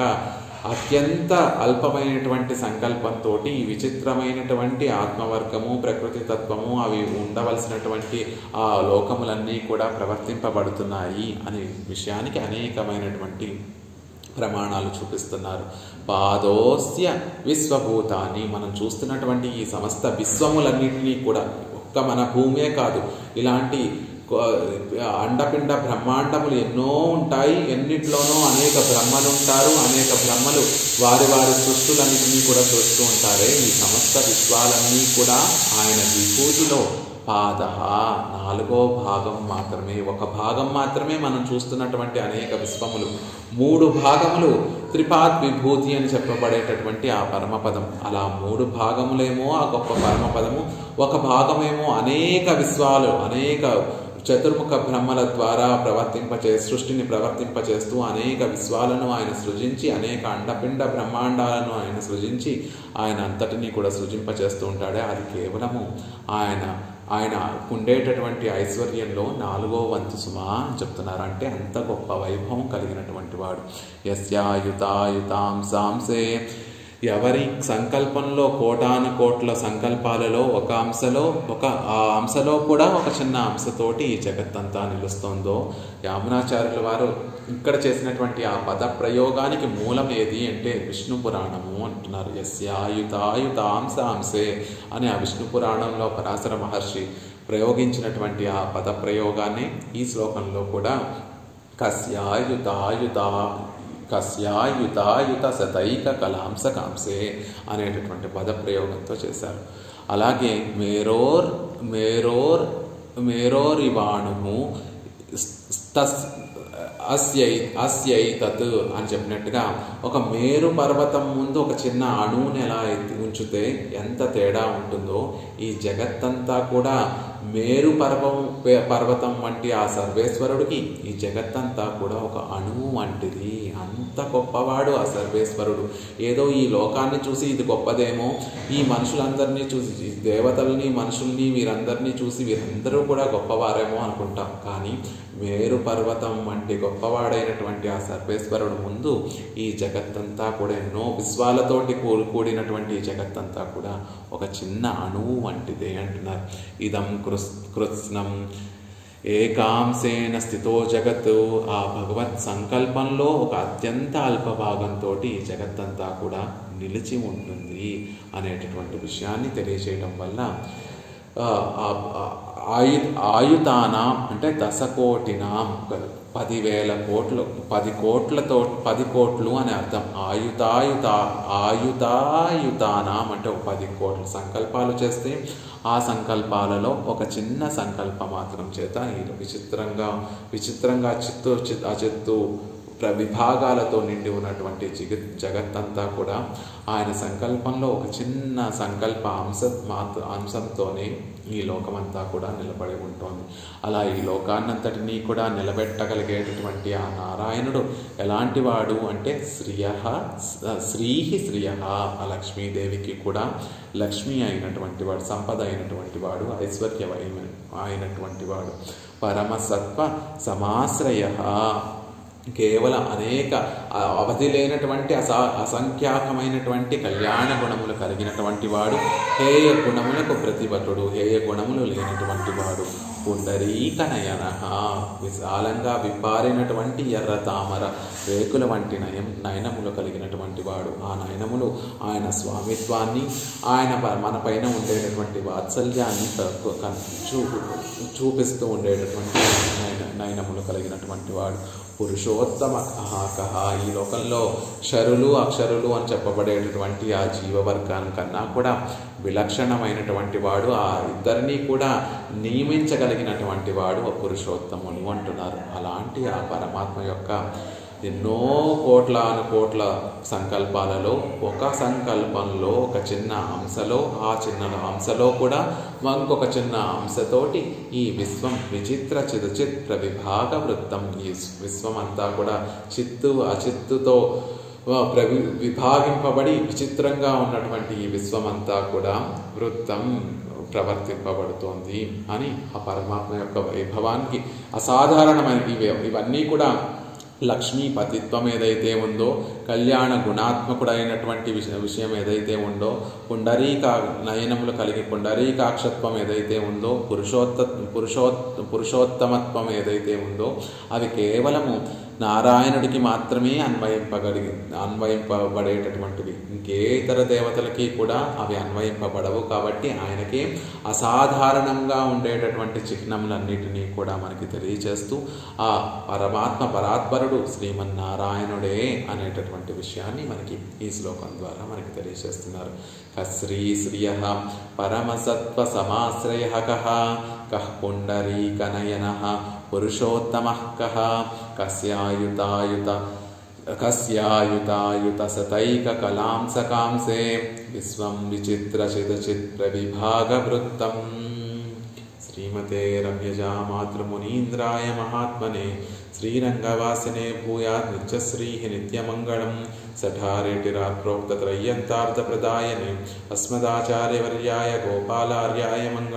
అత్యంత అల్పమైనటువంటి సంకల్పంతో ఈ విచిత్రమైనటువంటి ఆత్మవర్గము, ప్రకృతి తత్వము, అవి ఉండవలసినటువంటి ఆ లోకములన్నీ కూడా ప్రవర్తింపబడుతున్నాయి అనే విషయానికి అనేకమైనటువంటి ప్రమాణాలు చూపిస్తున్నారు. పాదోస్య విశ్వభూతాన్ని, మనం చూస్తున్నటువంటి ఈ సమస్త విశ్వములన్నింటినీ కూడా, ఒక్క మన భూమే కాదు, ఇలాంటి అండపిండ బ్రహ్మాండములు ఎన్నో ఉంటాయి. ఎన్నిట్లోనూ అనేక బ్రహ్మలు ఉంటారు. అనేక బ్రహ్మలు వారి సృష్టులన్నింటినీ కూడా చూస్తూ ఉంటారే. ఈ సమస్త విశ్వాలన్నీ కూడా ఆయన విభూతిలో పాద 4వ భాగం మాత్రమే, ఒక భాగం మాత్రమే మనం చూస్తున్నటువంటి అనేక విశ్వములు. 3 భాగములు త్రిపాద్ విభూతి అని చెప్పబడేటటువంటి ఆ పరమపదం. అలా 3 భాగములేమో ఆ గొప్ప పరమపదము, ఒక భాగమేమో అనేక విశ్వాలు, అనేక చతుర్ముఖ బ్రహ్మల ద్వారా సృష్టిని ప్రవర్తింపచేస్తూ అనేక విశ్వాలను ఆయన సృజించి, అనేక అండపిండ బ్రహ్మాండాలను ఆయన సృజించి, ఆయన అంతటినీ కూడా సృజింపచేస్తూ ఉంటాడే, అది కేవలము ఆయన ఉండేటటువంటి ఐశ్వర్యంలో 4వ వంతు సుమా అని చెప్తున్నారు. అంటే అంత గొప్ప వైభవం కలిగినటువంటి వాడు. యస్యాయుతాయుతాంసాంసే, ఎవరి సంకల్పంలో కోటాను కోట్ల సంకల్పాలలో ఆ అంశలో కూడా ఒక చిన్న అంశతోటి ఈ జగత్తంతా నిలుస్తోందో, యామునాచార్యుల వారు ఇక్కడ చేసినటువంటి ఆ పద ప్రయోగానికి మూలం ఏది అంటే విష్ణు పురాణము అంటున్నారు. యస్యాయుతాయుతాంసాంసే అని ఆ విష్ణు పురాణంలో పరాశర మహర్షి ప్రయోగించినటువంటి ఆ పద ప్రయోగాన్ని ఈ శ్లోకంలో కూడా కస్యాయుతాయుత శతైక కలాంసకాంసే అనేటటువంటి పదప్రయోగంతో చేశారు. అలాగే మేరోరివాణు అస్యైతత్ అని చెప్పినట్టుగా ఒక మేరు పర్వతం ముందు ఒక చిన్న అణువుని ఎలా ఉంచితే ఎంత తేడా ఉంటుందో, ఈ జగత్తంతా కూడా మేరు పర్వతం వంటి ఆ సర్వేశ్వరుడికి ఈ జగత్తంతా కూడా ఒక అణువు వంటిది. అంత గొప్పవాడు ఆ సర్వేశ్వరుడు. ఏదో ఈ లోకాన్ని చూసి ఇది గొప్పదేమో, ఈ మనుషులందరినీ చూసి, దేవతల్ని మనుషుల్ని వీరందరినీ చూసి వీరందరూ కూడా గొప్పవారేమో అనుకుంటాం. కానీ మేరు పర్వతం వంటి గొప్పవాడైనటువంటి ఆ సర్వేశ్వరుడు ముందు ఈ జగత్తంతా కూడా ఎన్నో విశ్వాలతోటి కూడినటువంటి ఈ జగత్తంతా కూడా ఒక చిన్న అణువు వంటిదే అంటున్నారు. ఇదం కృత్స్నం ఏకాంశేన స్థితో జగత్, ఆ భగవత్ సంకల్పంలో ఒక అత్యంత అల్పభాగంతో ఈ జగత్తంతా కూడా నిలిచి ఉంటుంది అనేటటువంటి విషయాన్ని తెలియజేయడం వల్ల ఆయుతానాం అంటే 10 కోటినాం, 10,000 కోట్లు, 10 కోట్లు అని అర్థం. ఆయుతాయుతానాం అంటే 10 కోట్ల సంకల్పాలు చేస్తే ఆ సంకల్పాలలో ఒక చిన్న సంకల్ప మాత్రం చేత విచిత్రంగా చిత్తు విభాగాలతో నిండి ఉన్నటువంటి జగత్తంతా కూడా ఆయన సంకల్పంలో ఒక చిన్న సంకల్ప అంశంతోనే ఈ లోకమంతా కూడా నిలబడి ఉంటుంది. అలా ఈ లోకాన్నంతటినీ కూడా నిలబెట్టగలిగేటటువంటి ఆ నారాయణుడు ఎలాంటి వాడు అంటే శ్రీహి ఆ లక్ష్మీదేవికి కూడా లక్ష్మి అయినటువంటి వాడు, సంపద అయినటువంటి వాడు, ఐశ్వర్య అయినటువంటి వాడు, పరమసత్వ సమాశ్రయ, కేవలం అనేక అవధి లేనటువంటి అసంఖ్యాకమైనటువంటి కళ్యాణ గుణములు కలిగినటువంటి వాడు, హేయ గుణములకు ప్రతిభటుడు, హేయ గుణములు లేనటువంటి వాడు, పుండరీక నయన, విశాలంగా విప్పారినటువంటి ఎర్ర తామర రేకుల వంటి నయనములు కలిగినటువంటి వాడు. ఆ నయనములు ఆయన స్వామిత్వాన్ని, ఆయన మన పైన ఉండేటటువంటి వాత్సల్యాన్ని చూపిస్తూ ఉండేటటువంటి నయనములు కలిగినటువంటి వాడు. పురుషోత్తమ కహ, ఈ లోకంలో క్షరులు అక్షరులు అని చెప్పబడేటటువంటి ఆ జీవవర్గాన్ని కన్నా కూడా విలక్షణమైనటువంటి వాడు, ఆ ఇద్దరినీ కూడా నియమించగలిగినటువంటి వాడు పురుషోత్తముడు అంటున్నారు. అలాంటి ఆ పరమాత్మ యొక్క ఎన్నో కోట్ల సంకల్పాలలో ఒక సంకల్పంలో ఒక చిన్న అంశలో, ఆ చిన్న అంశలో కూడా ఇంకొక చిన్న అంశతోటి ఈ విశ్వం విచిత్ర చిత్ర విభాగ వృత్తం, ఈ విశ్వం అంతా కూడా చిత్తు అచిత్తుతో విభాగింపబడి విచిత్రంగా ఉన్నటువంటి ఈ విశ్వమంతా కూడా వృత్తం ప్రవర్తింపబడుతోంది అని ఆ పరమాత్మ యొక్క వైభవానికి అసాధారణమైన ఇవన్నీ కూడా లక్ష్మీపతిత్వం ఏదైతే ఉందో, కళ్యాణ గుణాత్మకుడైనటువంటి విషయం ఏదైతే ఉందో, నయనములు కలిగి పుండరీకాక్షత్వం ఏదైతే ఉందో, పురుషోత్తమత్వం ఏదైతే ఉందో, అవి కేవలము నారాయణుడికి మాత్రమే అన్వయింపబడేటటువంటివి. ఇంకే ఇతర దేవతలకి కూడా అవి అన్వయింపబడవు. కాబట్టి ఆయనకే అసాధారణంగా ఉండేటటువంటి చిహ్నములన్నిటినీ కూడా మనకి తెలియచేస్తూ ఆ పరమాత్మ పరాత్పరుడు శ్రీమన్నారాయణుడే అనేటటువంటి విషయాన్ని మనకి ఈ శ్లోకం ద్వారా మనకి తెలియజేస్తున్నారు. శ్రీయ పరమసత్వ సమాశ్రయ కః పుండరీకనయన పురుషోత్తమ కస్యాయుతాయుత శతైక కలాంసకాంసే విశ్వం విచిత్ర చిత్ర విభాగ వృత్తం. श्रीमते रम्यजा मातृमुनीन्द्राय महात्मने श्रीरंगवासिने भूयात् नित्यश्रीः नित्यमङ्गलं सठारेटिरात् प्रोक्तत्रय्यन्तार्थप्रदायने अस्मदाचार्यवर्याय गोपालार्याय मङ्गलम्।